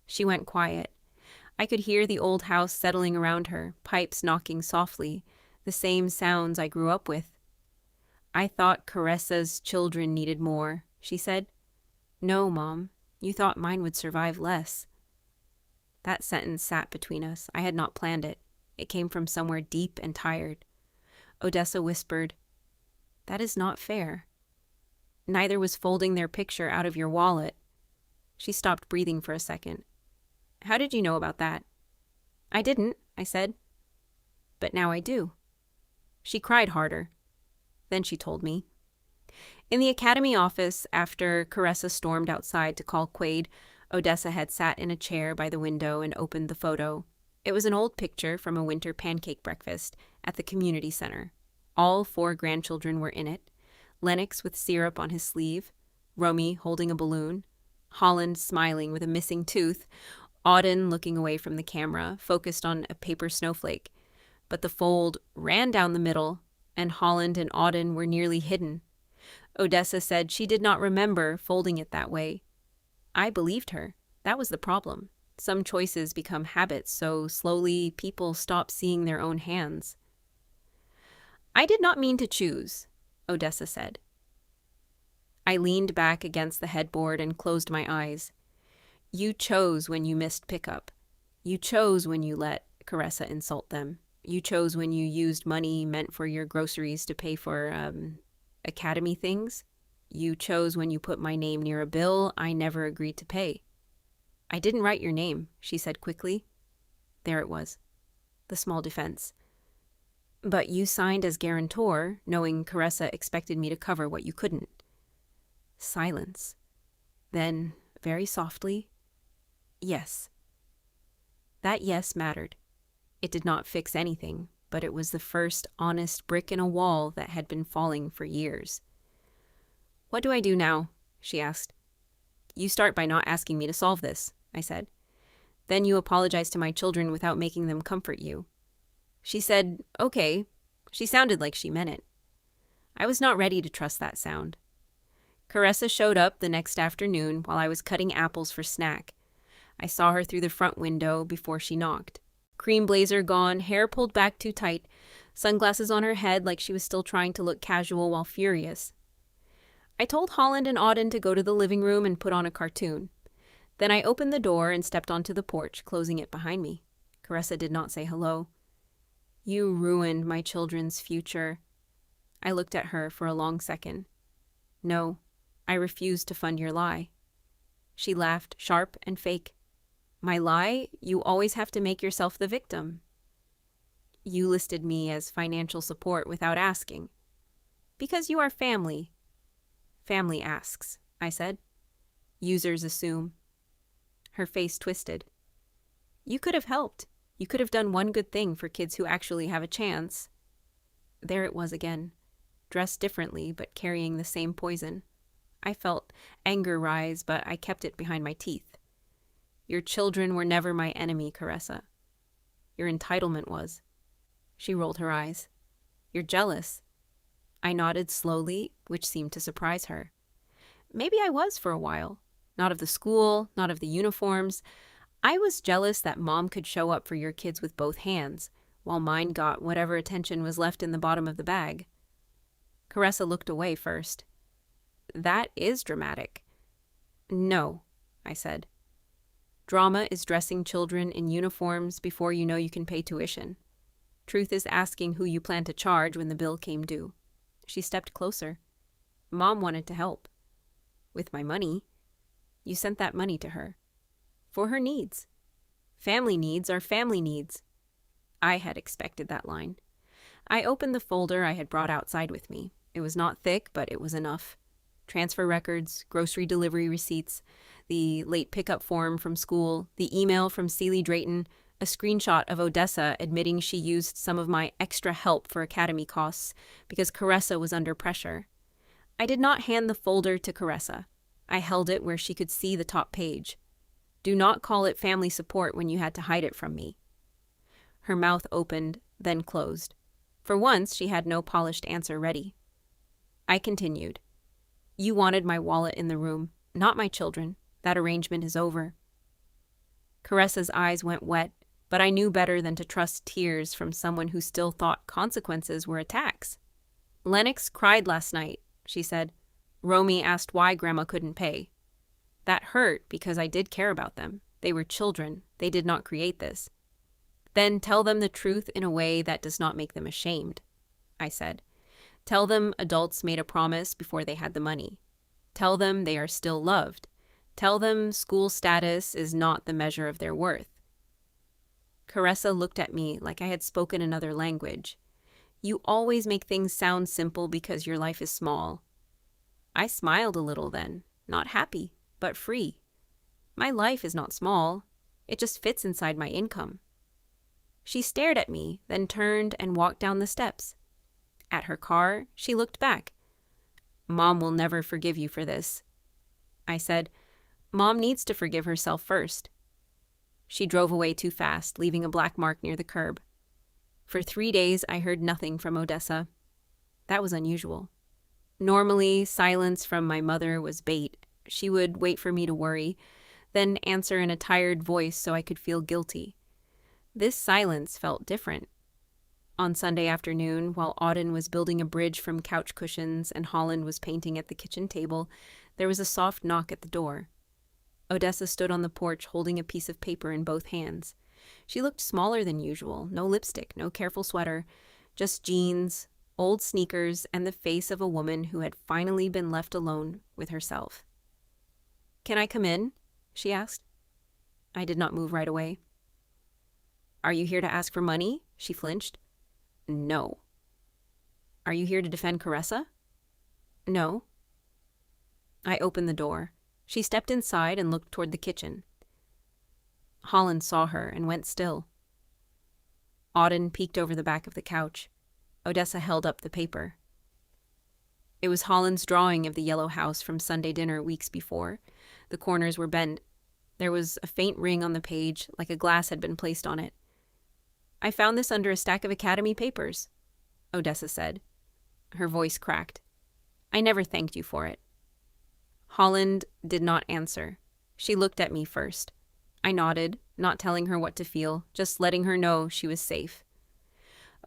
She went quiet. I could hear the old house settling around her, pipes knocking softly, the same sounds I grew up with. I thought Caressa's children needed more, she said. No, Mom, you thought mine would survive less. That sentence sat between us. I had not planned it. It came from somewhere deep and tired. Odessa whispered, That is not fair. Neither was folding their picture out of your wallet. She stopped breathing for a second. How did you know about that? I didn't, I said. But now I do. She cried harder. Then she told me. In the academy office, after Caressa stormed outside to call Quaid, Odessa had sat in a chair by the window and opened the photo. It was an old picture from a winter pancake breakfast at the community center. All 4 grandchildren were in it. Lennox with syrup on his sleeve, Romy holding a balloon, Holland smiling with a missing tooth, Auden looking away from the camera, focused on a paper snowflake. But the fold ran down the middle, and Holland and Auden were nearly hidden. Odessa said she did not remember folding it that way. I believed her. That was the problem. Some choices become habits, so slowly people stop seeing their own hands. I did not mean to choose, Odessa said. I leaned back against the headboard and closed my eyes. You chose when you missed pickup. You chose when you let Caressa insult them. You chose when you used money meant for your groceries to pay for, academy things. You chose when you put my name near a bill I never agreed to pay. I didn't write your name, she said quickly. There it was, the small defense. But you signed as guarantor, knowing Caressa expected me to cover what you couldn't. Silence. Then, very softly, yes. That yes mattered. It did not fix anything, but it was the first honest brick in a wall that had been falling for years. What do I do now? She asked. You start by not asking me to solve this, I said. Then you apologize to my children without making them comfort you. She said, okay. She sounded like she meant it. I was not ready to trust that sound. Caressa showed up the next afternoon while I was cutting apples for snack. I saw her through the front window before she knocked. Cream blazer gone, hair pulled back too tight, sunglasses on her head like she was still trying to look casual while furious. I told Holland and Auden to go to the living room and put on a cartoon. Then I opened the door and stepped onto the porch, closing it behind me. Caressa did not say hello. You ruined my children's future. I looked at her for a long second. No, I refuse to fund your lie. She laughed, sharp and fake. My lie? You always have to make yourself the victim. You listed me as financial support without asking. Because you are family. Family asks, I said. Users assume. Her face twisted. You could have helped. You could have done one good thing for kids who actually have a chance. There it was again, dressed differently but carrying the same poison. I felt anger rise, but I kept it behind my teeth. Your children were never my enemy, Caressa. Your entitlement was. She rolled her eyes. You're jealous. I nodded slowly, which seemed to surprise her. Maybe I was for a while. Not of the school, not of the uniforms. I was jealous that Mom could show up for your kids with both hands, while mine got whatever attention was left in the bottom of the bag. Caressa looked away first. That is dramatic. No, I said. Drama is dressing children in uniforms before you know you can pay tuition. Truth is asking who you plan to charge when the bill came due. She stepped closer. Mom wanted to help. With my money. You sent that money to her. For her needs. Family needs are family needs. I had expected that line. I opened the folder I had brought outside with me. It was not thick, but it was enough. Transfer records, grocery delivery receipts, the late pickup form from school, the email from Celie Drayton, a screenshot of Odessa admitting she used some of my extra help for academy costs because Caressa was under pressure. I did not hand the folder to Caressa. I held it where she could see the top page. Do not call it family support when you had to hide it from me. Her mouth opened, then closed. For once, she had no polished answer ready. I continued. You wanted my wallet in the room, not my children. That arrangement is over. Caressa's eyes went wet, but I knew better than to trust tears from someone who still thought consequences were attacks. Lennox cried last night, she said. Romy asked why Grandma couldn't pay. That hurt because I did care about them. They were children. They did not create this. Then tell them the truth in a way that does not make them ashamed, I said. Tell them adults made a promise before they had the money. Tell them they are still loved. Tell them school status is not the measure of their worth. Caressa looked at me like I had spoken another language. You always make things sound simple because your life is small. I smiled a little then, not happy, but free. My life is not small. It just fits inside my income. She stared at me, then turned and walked down the steps. At her car, she looked back. Mom will never forgive you for this. I said, Mom needs to forgive herself first. She drove away too fast, leaving a black mark near the curb. For 3 days, I heard nothing from Odessa. That was unusual. Normally, silence from my mother was bait. She would wait for me to worry, then answer in a tired voice so I could feel guilty. This silence felt different. On Sunday afternoon, while Auden was building a bridge from couch cushions and Holland was painting at the kitchen table, there was a soft knock at the door. Odessa stood on the porch holding a piece of paper in both hands. She looked smaller than usual, no lipstick, no careful sweater, just jeans, old sneakers, and the face of a woman who had finally been left alone with herself. Can I come in? She asked. I did not move right away. Are you here to ask for money? She flinched. No. Are you here to defend Caressa? No. I opened the door. She stepped inside and looked toward the kitchen. Holland saw her and went still. Auden peeked over the back of the couch. Odessa held up the paper. It was Holland's drawing of the yellow house from Sunday dinner weeks before. The corners were bent. There was a faint ring on the page, like a glass had been placed on it. I found this under a stack of academy papers, Odessa said. Her voice cracked. I never thanked you for it. Holland did not answer. She looked at me first. I nodded, not telling her what to feel, just letting her know she was safe.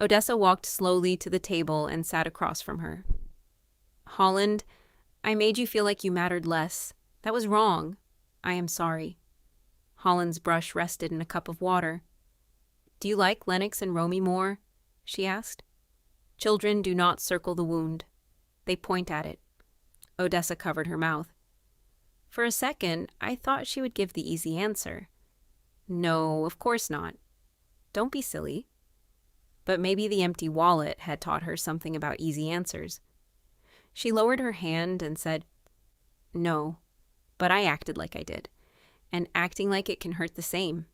Odessa walked slowly to the table and sat across from her. Holland, I made you feel like you mattered less. That was wrong. I am sorry. Holland's brush rested in a cup of water. Do you like Lennox and Romy more? She asked. Children do not circle the wound. They point at it. Odessa covered her mouth. For a second, I thought she would give the easy answer. No, of course not. Don't be silly. But maybe the empty wallet had taught her something about easy answers. She lowered her hand and said, No, but I acted like I did. and acting like it can hurt the same.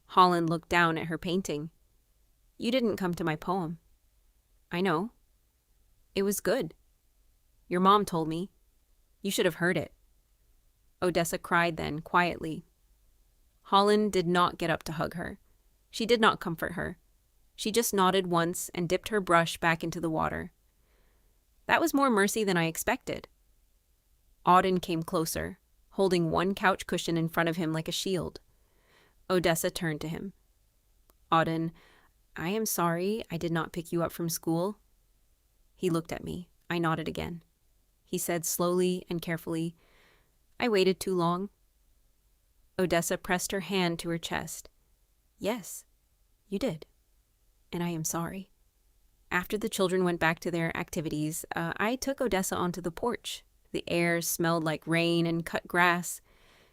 Holland looked down at her painting. You didn't come to my poem. I know. It was good. Your mom told me. You should have heard it. Odessa cried then, quietly. Holland did not get up to hug her. She did not comfort her. She just nodded once and dipped her brush back into the water. That was more mercy than I expected. Auden came closer, holding one couch cushion in front of him like a shield. Odessa turned to him. Auden, I am sorry I did not pick you up from school. He looked at me. I nodded again. He said slowly and carefully, I waited too long. Odessa pressed her hand to her chest. Yes, you did. And I am sorry. After the children went back to their activities, I took Odessa onto the porch. The air smelled like rain and cut grass.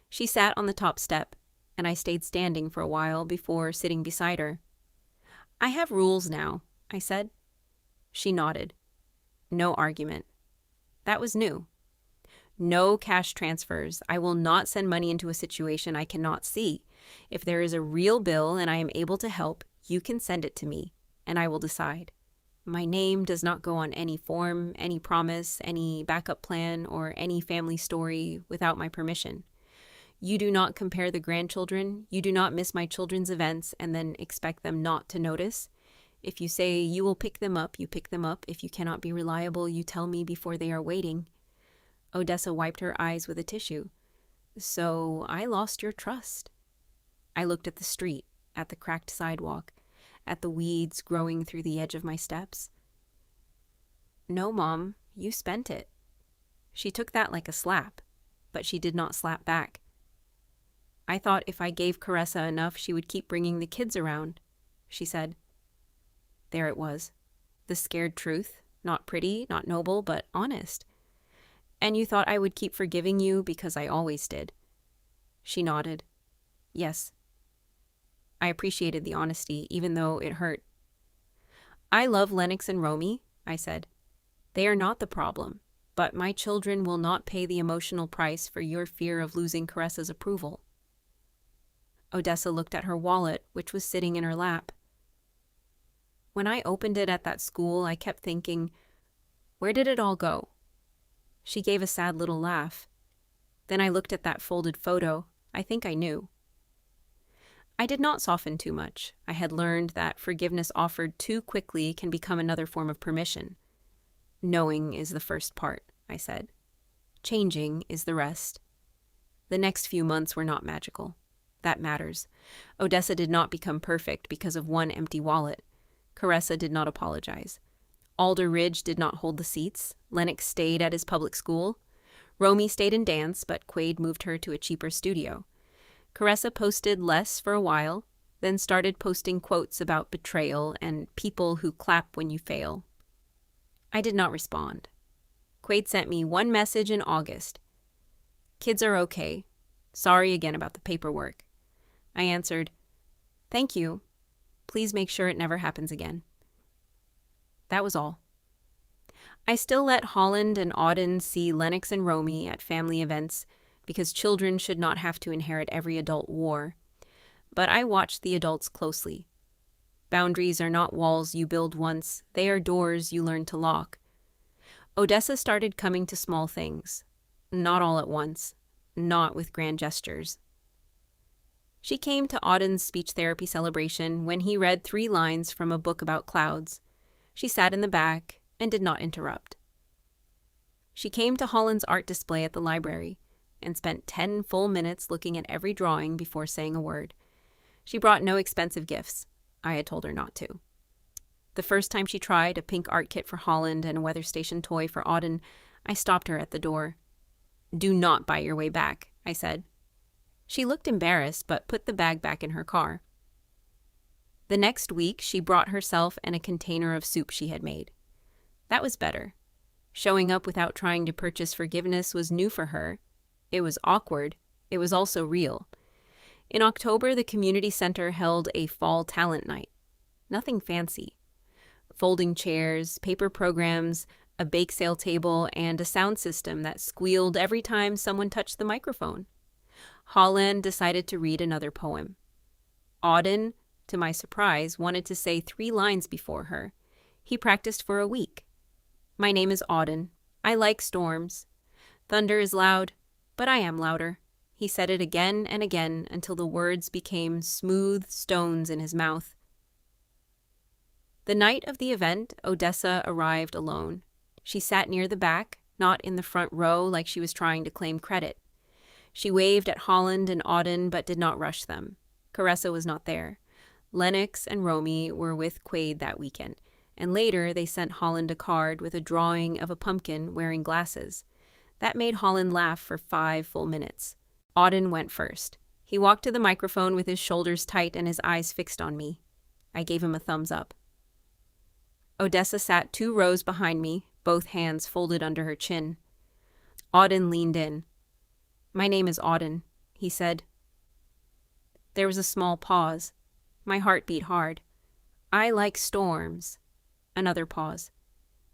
She sat on the top step, and I stayed standing for a while before sitting beside her. I have rules now, I said. She nodded. No argument. That was new. No cash transfers. I will not send money into a situation I cannot see. If there is a real bill and I am able to help, you can send it to me, and I will decide. My name does not go on any form, any promise, any backup plan, or any family story without my permission. You do not compare the grandchildren. You do not miss my children's events and then expect them not to notice. If you say you will pick them up, you pick them up. If you cannot be reliable, you tell me before they are waiting. Odessa wiped her eyes with a tissue. So I lost your trust. I looked at the street, at the cracked sidewalk, at the weeds growing through the edge of my steps. No, Mom, you spent it. She took that like a slap, but she did not slap back. I thought if I gave Caressa enough, she would keep bringing the kids around, she said. There it was, the scared truth, not pretty, not noble, but honest. And you thought I would keep forgiving you because I always did. She nodded. Yes. I appreciated the honesty, even though it hurt. I love Lennox and Romy, I said. They are not the problem, but my children will not pay the emotional price for your fear of losing Caressa's approval. Odessa looked at her wallet, which was sitting in her lap. When I opened it at that school, I kept thinking, where did it all go? She gave a sad little laugh. Then I looked at that folded photo. I think I knew. I did not soften too much. I had learned that forgiveness offered too quickly can become another form of permission. Knowing is the first part, I said. Changing is the rest. The next few months were not magical. That matters. Odessa did not become perfect because of one empty wallet. Caressa did not apologize. Alder Ridge did not hold the seats. Lennox stayed at his public school. Romy stayed in dance, but Quaid moved her to a cheaper studio. Caressa posted less for a while, then started posting quotes about betrayal and people who clap when you fail. I did not respond. Quaid sent me one message in August. Kids are okay. Sorry again about the paperwork. I answered, thank you. Please make sure it never happens again. That was all. I still let Holland and Auden see Lennox and Romy at family events because children should not have to inherit every adult war. But I watched the adults closely. Boundaries are not walls you build once, they are doors you learn to lock. Odessa started coming to small things. Not all at once. Not with grand gestures. She came to Auden's speech therapy celebration when he read 3 lines from a book about clouds. She sat in the back and did not interrupt. She came to Holland's art display at the library and spent 10 full minutes looking at every drawing before saying a word. She brought no expensive gifts. I had told her not to. The first time she tried a pink art kit for Holland and a weather station toy for Auden, I stopped her at the door. Do not buy your way back, I said. She looked embarrassed, but put the bag back in her car. The next week, she brought herself and a container of soup she had made. That was better. Showing up without trying to purchase forgiveness was new for her. It was awkward. It was also real. In October, the community center held a fall talent night. Nothing fancy. Folding chairs, paper programs, a bake sale table, and a sound system that squealed every time someone touched the microphone. Holland decided to read another poem. Auden, to my surprise, wanted to say 3 lines before her. He practiced for a week. My name is Auden. I like storms. Thunder is loud, but I am louder. He said it again and again until the words became smooth stones in his mouth. The night of the event, Odessa arrived alone. She sat near the back, not in the front row like she was trying to claim credit. She waved at Holland and Auden but did not rush them. Caressa was not there. Lennox and Romy were with Quaid that weekend, and later they sent Holland a card with a drawing of a pumpkin wearing glasses. That made Holland laugh for 5 full minutes. Auden went first. He walked to the microphone with his shoulders tight and his eyes fixed on me. I gave him a thumbs up. Odessa sat 2 rows behind me, both hands folded under her chin. Auden leaned in. My name is Auden, he said. There was a small pause. My heart beat hard. I like storms. Another pause.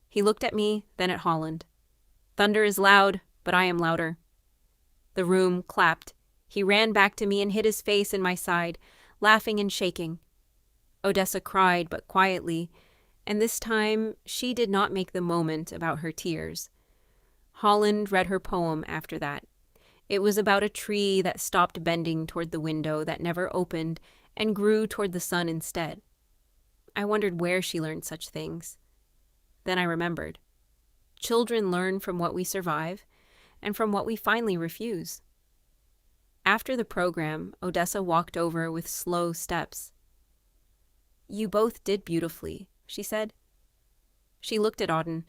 He looked at me, then at Holland. Thunder is loud, but I am louder. The room clapped. He ran back to me and hid his face in my side, laughing and shaking. Odessa cried, but quietly, and this time she did not make the moment about her tears. Holland read her poem after that. It was about a tree that stopped bending toward the window that never opened and grew toward the sun instead. I wondered where she learned such things. Then I remembered. Children learn from what we survive and from what we finally refuse. After the program, Odessa walked over with slow steps. You both did beautifully, she said. She looked at Auden.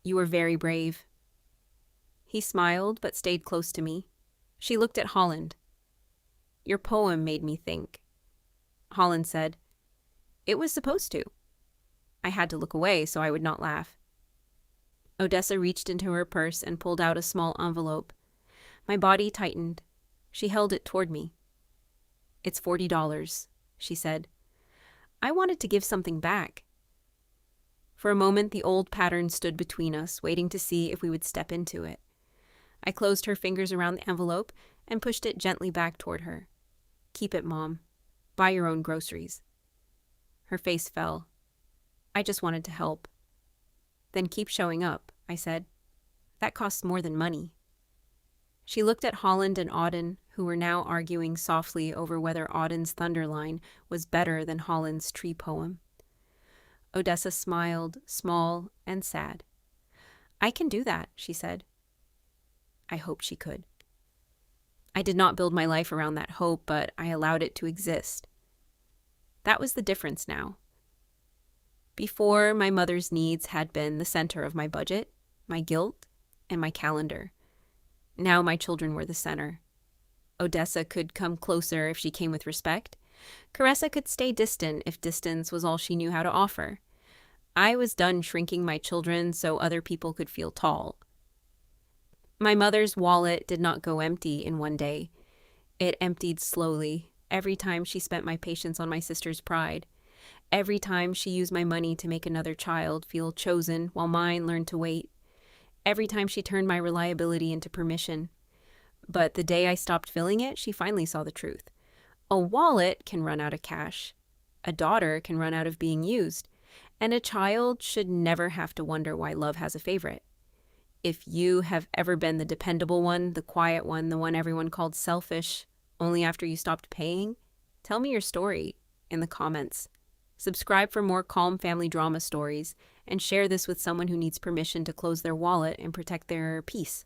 You were very brave. He smiled but stayed close to me. She looked at Holland. Your poem made me think. Holland said, It was supposed to. I had to look away so I would not laugh. Odessa reached into her purse and pulled out a small envelope. My body tightened. She held it toward me. It's $40, she said. I wanted to give something back. For a moment, the old pattern stood between us, waiting to see if we would step into it. I closed her fingers around the envelope and pushed it gently back toward her. Keep it, Mom. Buy your own groceries. Her face fell. I just wanted to help. Then keep showing up, I said. That costs more than money. She looked at Holland and Auden, who were now arguing softly over whether Auden's Thunderline was better than Holland's tree poem. Odessa smiled, small and sad. I can do that, she said. I hoped she could. I did not build my life around that hope, but I allowed it to exist. That was the difference now. Before, my mother's needs had been the center of my budget, my guilt, and my calendar. Now my children were the center. Odessa could come closer if she came with respect. Caressa could stay distant if distance was all she knew how to offer. I was done shrinking my children so other people could feel tall. My mother's wallet did not go empty in one day. It emptied slowly, every time she spent my patience on my sister's pride. Every time she used my money to make another child feel chosen while mine learned to wait. Every time she turned my reliability into permission. But the day I stopped filling it, she finally saw the truth. A wallet can run out of cash. A daughter can run out of being used. And a child should never have to wonder why love has a favorite. If you have ever been the dependable one, the quiet one, the one everyone called selfish, only after you stopped paying, tell me your story in the comments. Subscribe for more calm family drama stories, and share this with someone who needs permission to close their wallet and protect their peace.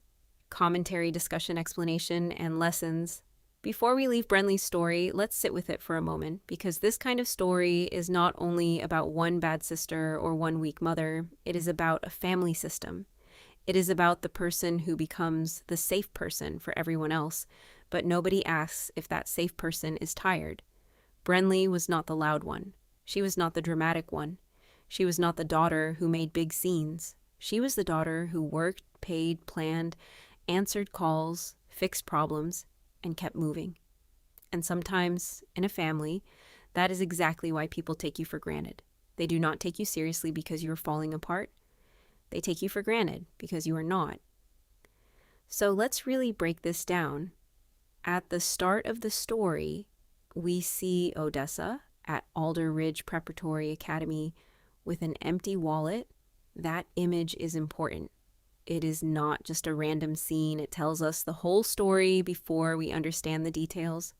Commentary, discussion, explanation, and lessons. Before we leave Brenley's story, let's sit with it for a moment, because this kind of story is not only about one bad sister or one weak mother, it is about a family system. It is about the person who becomes the safe person for everyone else, but nobody asks if that safe person is tired. Brenley was not the loud one. She was not the dramatic one. She was not the daughter who made big scenes. She was the daughter who worked, paid, planned, answered calls, fixed problems, and kept moving. And sometimes, in a family, that is exactly why people take you for granted. They do not take you seriously because you are falling apart. They take you for granted because you are not. So let's really break this down. At the start of the story, we see Odessa at Alder Ridge Preparatory Academy with an empty wallet. That image is important. It is not just a random scene. It tells us the whole story before we understand the details.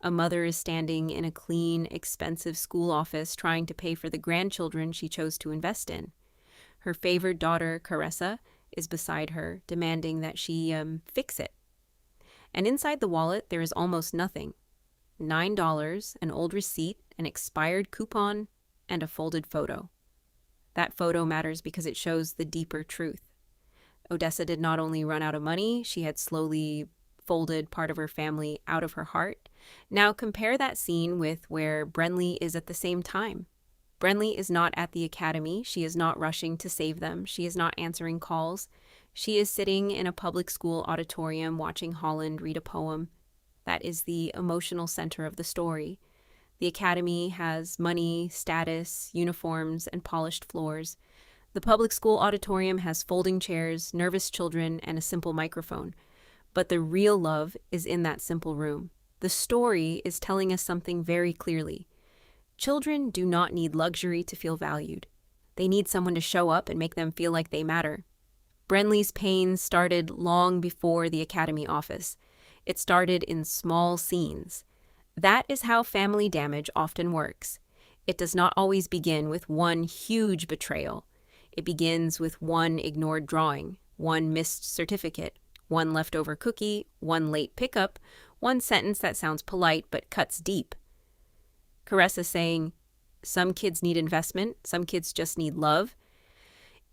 A mother is standing in a clean, expensive school office trying to pay for the grandchildren she chose to invest in. Her favored daughter, Caressa, is beside her, demanding that she fix it. And inside the wallet, there is almost nothing. $9, an old receipt, an expired coupon, and a folded photo. That photo matters because it shows the deeper truth. Odessa did not only run out of money, she had slowly folded part of her family out of her heart. Now compare that scene with where Brenley is at the same time. Brenley is not at the academy. She is not rushing to save them. She is not answering calls. She is sitting in a public school auditorium watching Holland read a poem. That is the emotional center of the story. The academy has money, status, uniforms, and polished floors. The public school auditorium has folding chairs, nervous children, and a simple microphone. But the real love is in that simple room. The story is telling us something very clearly. Children do not need luxury to feel valued. They need someone to show up and make them feel like they matter. Brenley's pain started long before the academy office. It started in small scenes. That is how family damage often works. It does not always begin with one huge betrayal. It begins with one ignored drawing, one missed certificate, one leftover cookie, one late pickup, one sentence that sounds polite but cuts deep. Caressa saying, "Some kids need investment, some kids just need love,"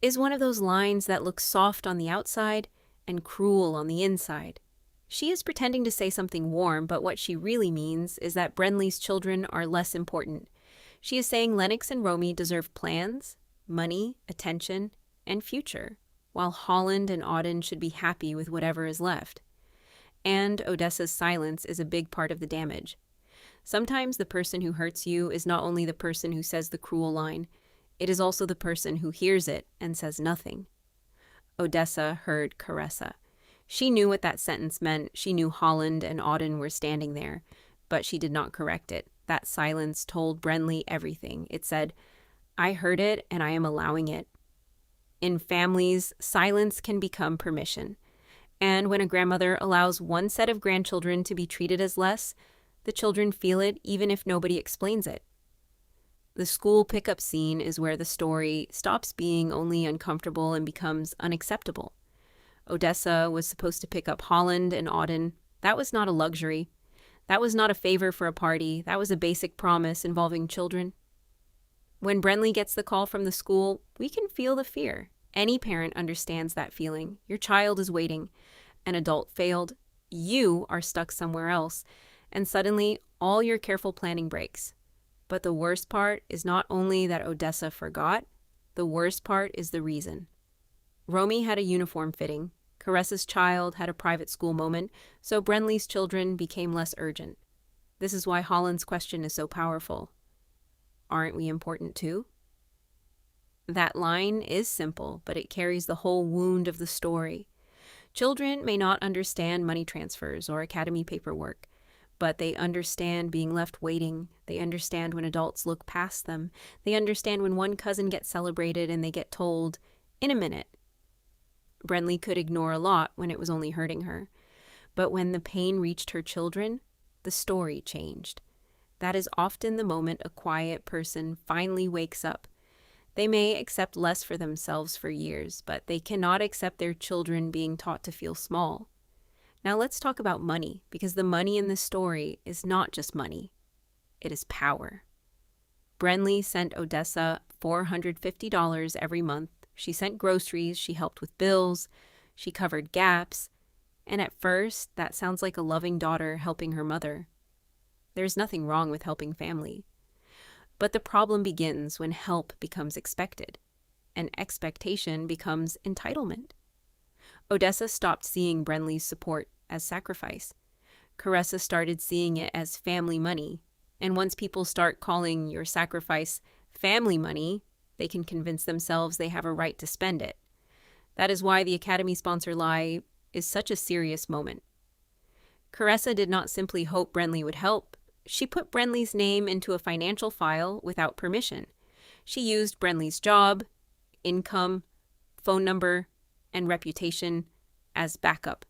is one of those lines that looks soft on the outside and cruel on the inside. She is pretending to say something warm, but what she really means is that Brenley's children are less important. She is saying Lennox and Romy deserve plans, money, attention, and future, while Holland and Auden should be happy with whatever is left. And Odessa's silence is a big part of the damage. Sometimes the person who hurts you is not only the person who says the cruel line, it is also the person who hears it and says nothing. Odessa heard Caressa. She knew what that sentence meant. She knew Holland and Auden were standing there, but she did not correct it. That silence told Brenley everything. It said, "I heard it and I am allowing it." In families, silence can become permission. And when a grandmother allows one set of grandchildren to be treated as less, the children feel it even if nobody explains it. The school pickup scene is where the story stops being only uncomfortable and becomes unacceptable. Odessa was supposed to pick up Holland and Auden. That was not a luxury. That was not a favor for a party. That was a basic promise involving children. When Brenley gets the call from the school, we can feel the fear. Any parent understands that feeling. Your child is waiting. An adult failed. You are stuck somewhere else. And suddenly, all your careful planning breaks. But the worst part is not only that Odessa forgot, the worst part is the reason. Romy had a uniform fitting. Caressa's child had a private school moment, so Brenley's children became less urgent. This is why Holland's question is so powerful. Aren't we important too? That line is simple, but it carries the whole wound of the story. Children may not understand money transfers or academy paperwork, but they understand being left waiting. They understand when adults look past them. They understand when one cousin gets celebrated and they get told, "In a minute." Brenley could ignore a lot when it was only hurting her. But when the pain reached her children, the story changed. That is often the moment a quiet person finally wakes up. They may accept less for themselves for years, but they cannot accept their children being taught to feel small. Now let's talk about money, because the money in this story is not just money. It is power. Brenley sent Odessa $450 every month. She sent groceries, she helped with bills, she covered gaps, and at first, that sounds like a loving daughter helping her mother. There's nothing wrong with helping family. But the problem begins when help becomes expected, and expectation becomes entitlement. Odessa stopped seeing Brenley's support as sacrifice. Caressa started seeing it as family money, and once people start calling your sacrifice family money, they can convince themselves they have a right to spend it. That is why the Academy sponsor lie is such a serious moment. Caressa did not simply hope Brenley would help. She put Brenley's name into a financial file without permission. She used Brenley's job, income, phone number, and reputation as backup.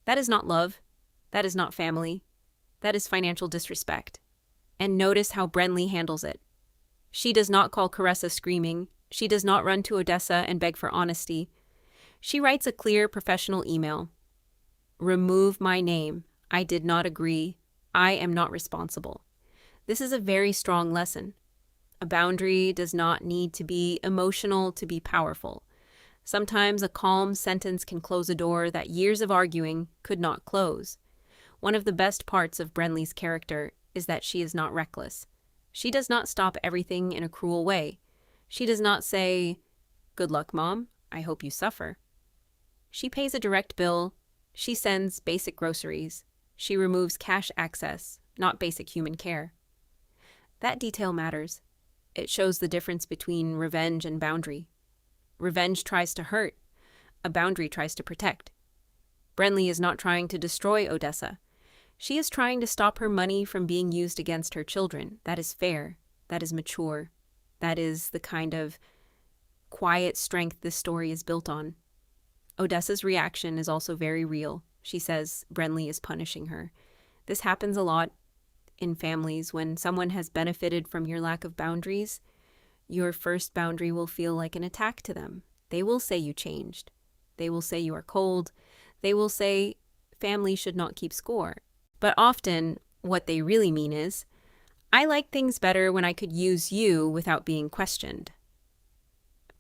That is not love. That is not family. That is financial disrespect. And notice how Brenley handles it. She does not call Caressa screaming. She does not run to Odessa and beg for honesty. She writes a clear, professional email. Remove my name. I did not agree. I am not responsible. This is a very strong lesson. A boundary does not need to be emotional to be powerful. Sometimes a calm sentence can close a door that years of arguing could not close. One of the best parts of Brenley's character is that she is not reckless. She does not stop everything in a cruel way. She does not say, "Good luck, Mom. I hope you suffer." She pays a direct bill. She sends basic groceries. She removes cash access, not basic human care. That detail matters. It shows the difference between revenge and boundary. Revenge tries to hurt. A boundary tries to protect. Brenley is not trying to destroy Odessa. She is trying to stop her money from being used against her children. That is fair. That is mature. That is the kind of quiet strength this story is built on. Odessa's reaction is also very real. She says Brenley is punishing her. This happens a lot in families when someone has benefited from your lack of boundaries. Your first boundary will feel like an attack to them. They will say you changed. They will say you are cold. They will say family should not keep score. But often what they really mean is, I like things better when I could use you without being questioned.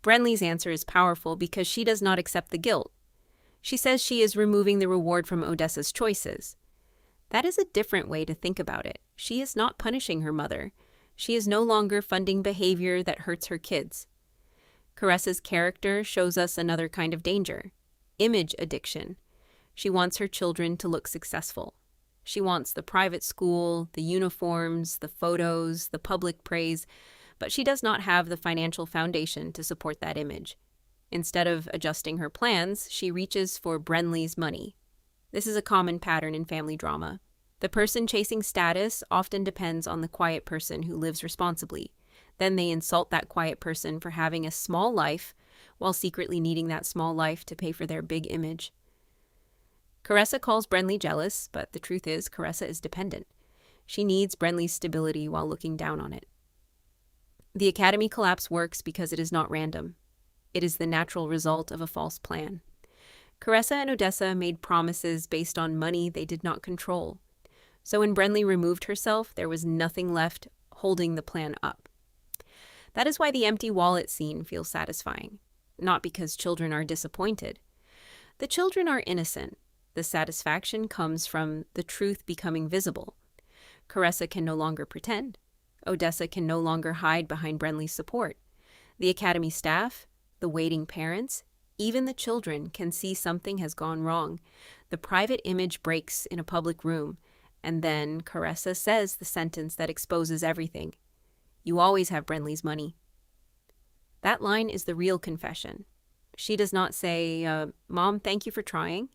Brenley's answer is powerful because she does not accept the guilt. She says she is removing the reward from Odessa's choices. That is a different way to think about it. She is not punishing her mother. She is no longer funding behavior that hurts her kids. Caressa's character shows us another kind of danger, image addiction. She wants her children to look successful. She wants the private school, the uniforms, the photos, the public praise, but she does not have the financial foundation to support that image. Instead of adjusting her plans, she reaches for Brenley's money. This is a common pattern in family drama. The person chasing status often depends on the quiet person who lives responsibly. Then they insult that quiet person for having a small life while secretly needing that small life to pay for their big image. Caressa calls Brenley jealous, but the truth is Caressa is dependent. She needs Brenley's stability while looking down on it. The academy collapse works because it is not random. It is the natural result of a false plan. Caressa and Odessa made promises based on money they did not control. So when Brenley removed herself, there was nothing left holding the plan up. That is why the empty wallet scene feels satisfying, not because children are disappointed. The children are innocent. The satisfaction comes from the truth becoming visible. Caressa can no longer pretend. Odessa can no longer hide behind Brenley's support. The academy staff, the waiting parents, even the children can see something has gone wrong. The private image breaks in a public room, and then Caressa says the sentence that exposes everything. You always have Brenley's money. That line is the real confession. She does not say, Mom, thank you for trying.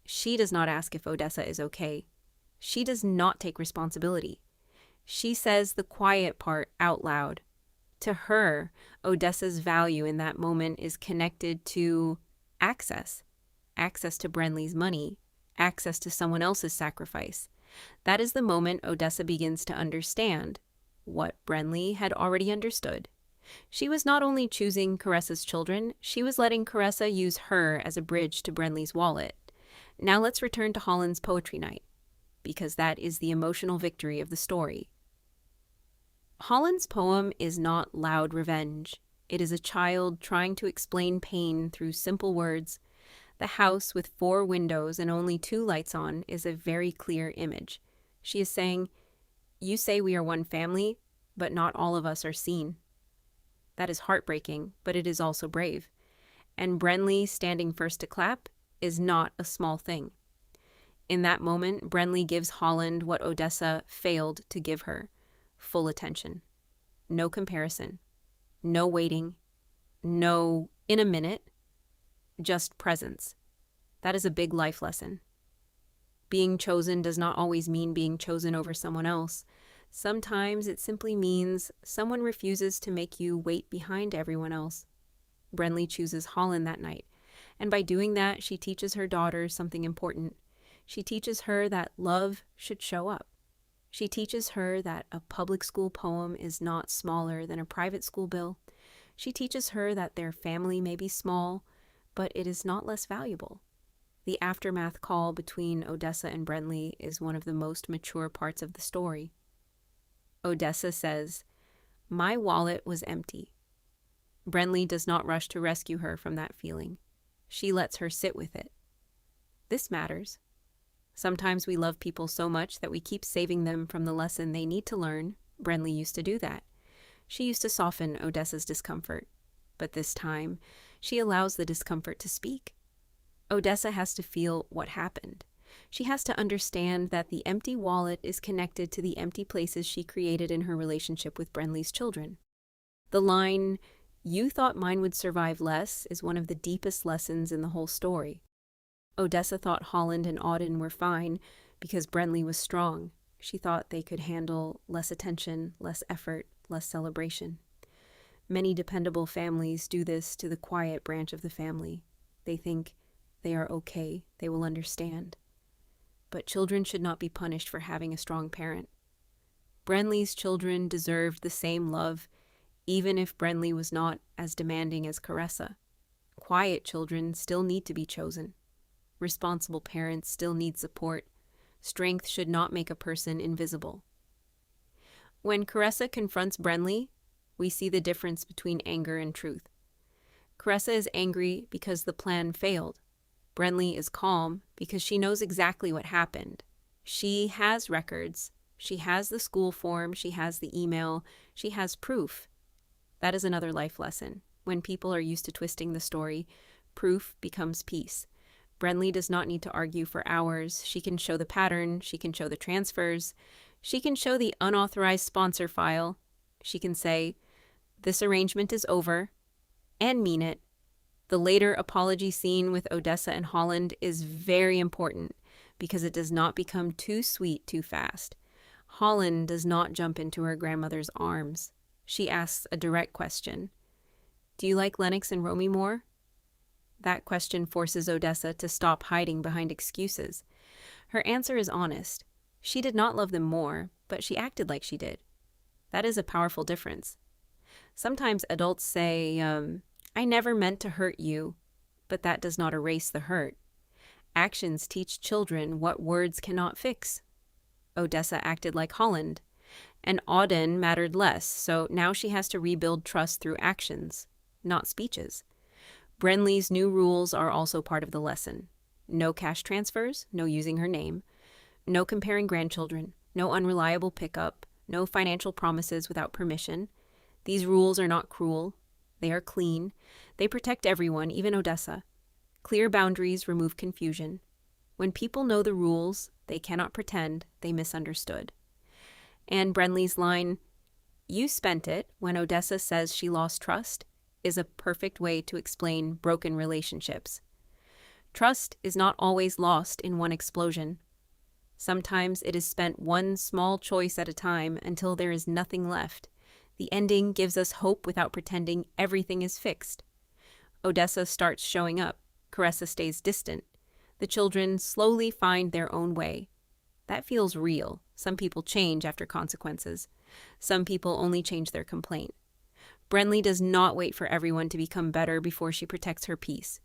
She does not ask if Odessa is okay. She does not take responsibility. She says the quiet part out loud. To her, Odessa's value in that moment is connected to access to Brenley's money, access to someone else's sacrifice. That is the moment Odessa begins to understand what Brenley had already understood. She was not only choosing Caressa's children, she was letting Caressa use her as a bridge to Brenley's wallet. Now let's return to Holland's poetry night, because that is the emotional victory of the story. Holland's poem is not loud revenge. It is a child trying to explain pain through simple words. The house with 4 windows and only 2 lights on is a very clear image. She is saying, you say we are one family, but not all of us are seen. That is heartbreaking, but it is also brave. And Brenley standing first to clap is not a small thing. In that moment, Brenley gives Holland what Odessa failed to give her. Full attention. No comparison. No waiting. No in a minute. Just presence. That is a big life lesson. Being chosen does not always mean being chosen over someone else. Sometimes it simply means someone refuses to make you wait behind everyone else. Brenley chooses Holland that night, and by doing that, she teaches her daughter something important. She teaches her that love should show up. She teaches her that a public school poem is not smaller than a private school bill. She teaches her that their family may be small, but it is not less valuable. The aftermath call between Odessa and Brenley is one of the most mature parts of the story. Odessa says, "My wallet was empty." Brenley does not rush to rescue her from that feeling. She lets her sit with it. This matters. Sometimes we love people so much that we keep saving them from the lesson they need to learn. Brenley used to do that. She used to soften Odessa's discomfort. But this time, she allows the discomfort to speak. Odessa has to feel what happened. She has to understand that the empty wallet is connected to the empty places she created in her relationship with Brenley's children. The line, "You thought mine would survive less," is one of the deepest lessons in the whole story. Odessa thought Holland and Auden were fine because Brenley was strong. She thought they could handle less attention, less effort, less celebration. Many dependable families do this to the quiet branch of the family. They think they are okay, they will understand. But children should not be punished for having a strong parent. Brenley's children deserved the same love, even if Brenley was not as demanding as Caressa. Quiet children still need to be chosen. Responsible parents still need support. Strength should not make a person invisible. When Caressa confronts Brenley, we see the difference between anger and truth. Caressa is angry because the plan failed. Brenley is calm because she knows exactly what happened. She has records. She has the school form. She has the email. She has proof. That is another life lesson. When people are used to twisting the story, proof becomes peace. Brenley does not need to argue for hours. She can show the pattern. She can show the transfers. She can show the unauthorized sponsor file. She can say, "This arrangement is over," and mean it. The later apology scene with Odessa and Holland is very important because it does not become too sweet too fast. Holland does not jump into her grandmother's arms. She asks a direct question. "Do you like Lennox and Romy more?" That question forces Odessa to stop hiding behind excuses. Her answer is honest. She did not love them more, but she acted like she did. That is a powerful difference. Sometimes adults say, "I never meant to hurt you," but that does not erase the hurt. Actions teach children what words cannot fix. Odessa acted like Holland, and Auden mattered less, so now she has to rebuild trust through actions, not speeches. Brenley's new rules are also part of the lesson. No cash transfers, no using her name, no comparing grandchildren, no unreliable pickup, no financial promises without permission. These rules are not cruel. They are clean. They protect everyone, even Odessa. Clear boundaries remove confusion. When people know the rules, they cannot pretend they misunderstood. And Brenley's line, "You spent it," when Odessa says she lost trust, is a perfect way to explain broken relationships. Trust is not always lost in one explosion. Sometimes it is spent one small choice at a time until there is nothing left. The ending gives us hope without pretending everything is fixed. Odessa starts showing up. Caressa stays distant. The children slowly find their own way. That feels real. Some people change after consequences. Some people only change their complaint. Brenley does not wait for everyone to become better before she protects her peace.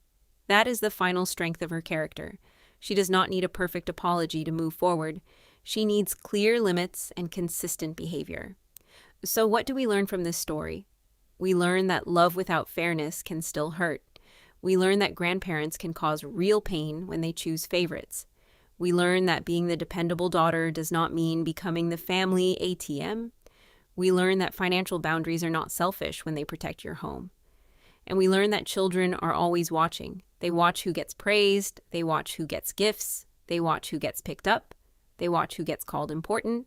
That is the final strength of her character. She does not need a perfect apology to move forward. She needs clear limits and consistent behavior. So what do we learn from this story? We learn that love without fairness can still hurt. We learn that grandparents can cause real pain when they choose favorites. We learn that being the dependable daughter does not mean becoming the family ATM. We learn that financial boundaries are not selfish when they protect your home. And we learn that children are always watching. They watch who gets praised. They watch who gets gifts. They watch who gets picked up. They watch who gets called important.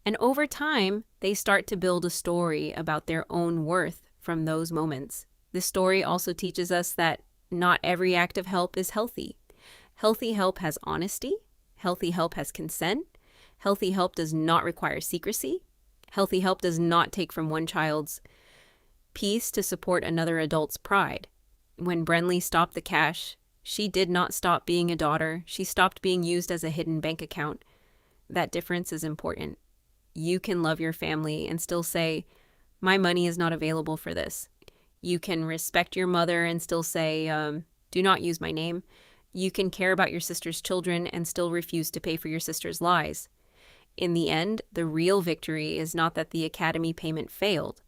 And over time, they start to build a story about their own worth from those moments. This story also teaches us that not every act of help is healthy. Healthy help has honesty. Healthy help has consent. Healthy help does not require secrecy. Healthy help does not take from one child's peace to support another adult's pride. When Brenley stopped the cash, she did not stop being a daughter. She stopped being used as a hidden bank account. That difference is important. You can love your family and still say, my money is not available for this. You can respect your mother and still say, do not use my name. You can care about your sister's children and still refuse to pay for your sister's lies. In the end, the real victory is not that the academy payment failed.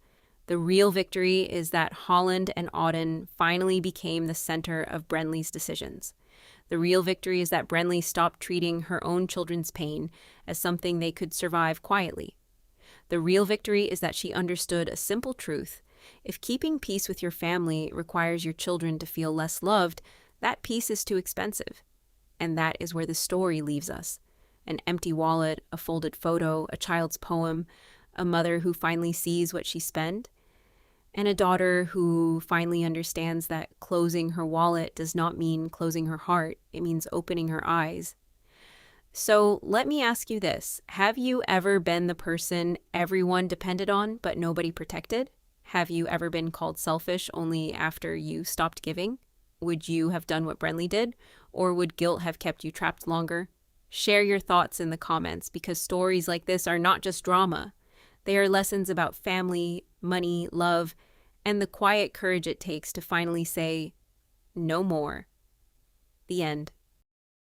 The real victory is that Holland and Auden finally became the center of Brenley's decisions. The real victory is that Brenley stopped treating her own children's pain as something they could survive quietly. The real victory is that she understood a simple truth. If keeping peace with your family requires your children to feel less loved, that peace is too expensive. And that is where the story leaves us. An empty wallet, a folded photo, a child's poem, a mother who finally sees what she spent, and a daughter who finally understands that closing her wallet does not mean closing her heart. It means opening her eyes. So let me ask you this. Have you ever been the person everyone depended on but nobody protected? Have you ever been called selfish only after you stopped giving? Would you have done what Brenley did? Or would guilt have kept you trapped longer? Share your thoughts in the comments, because stories like this are not just drama. They are lessons about family, money, love, and the quiet courage it takes to finally say, no more. The end.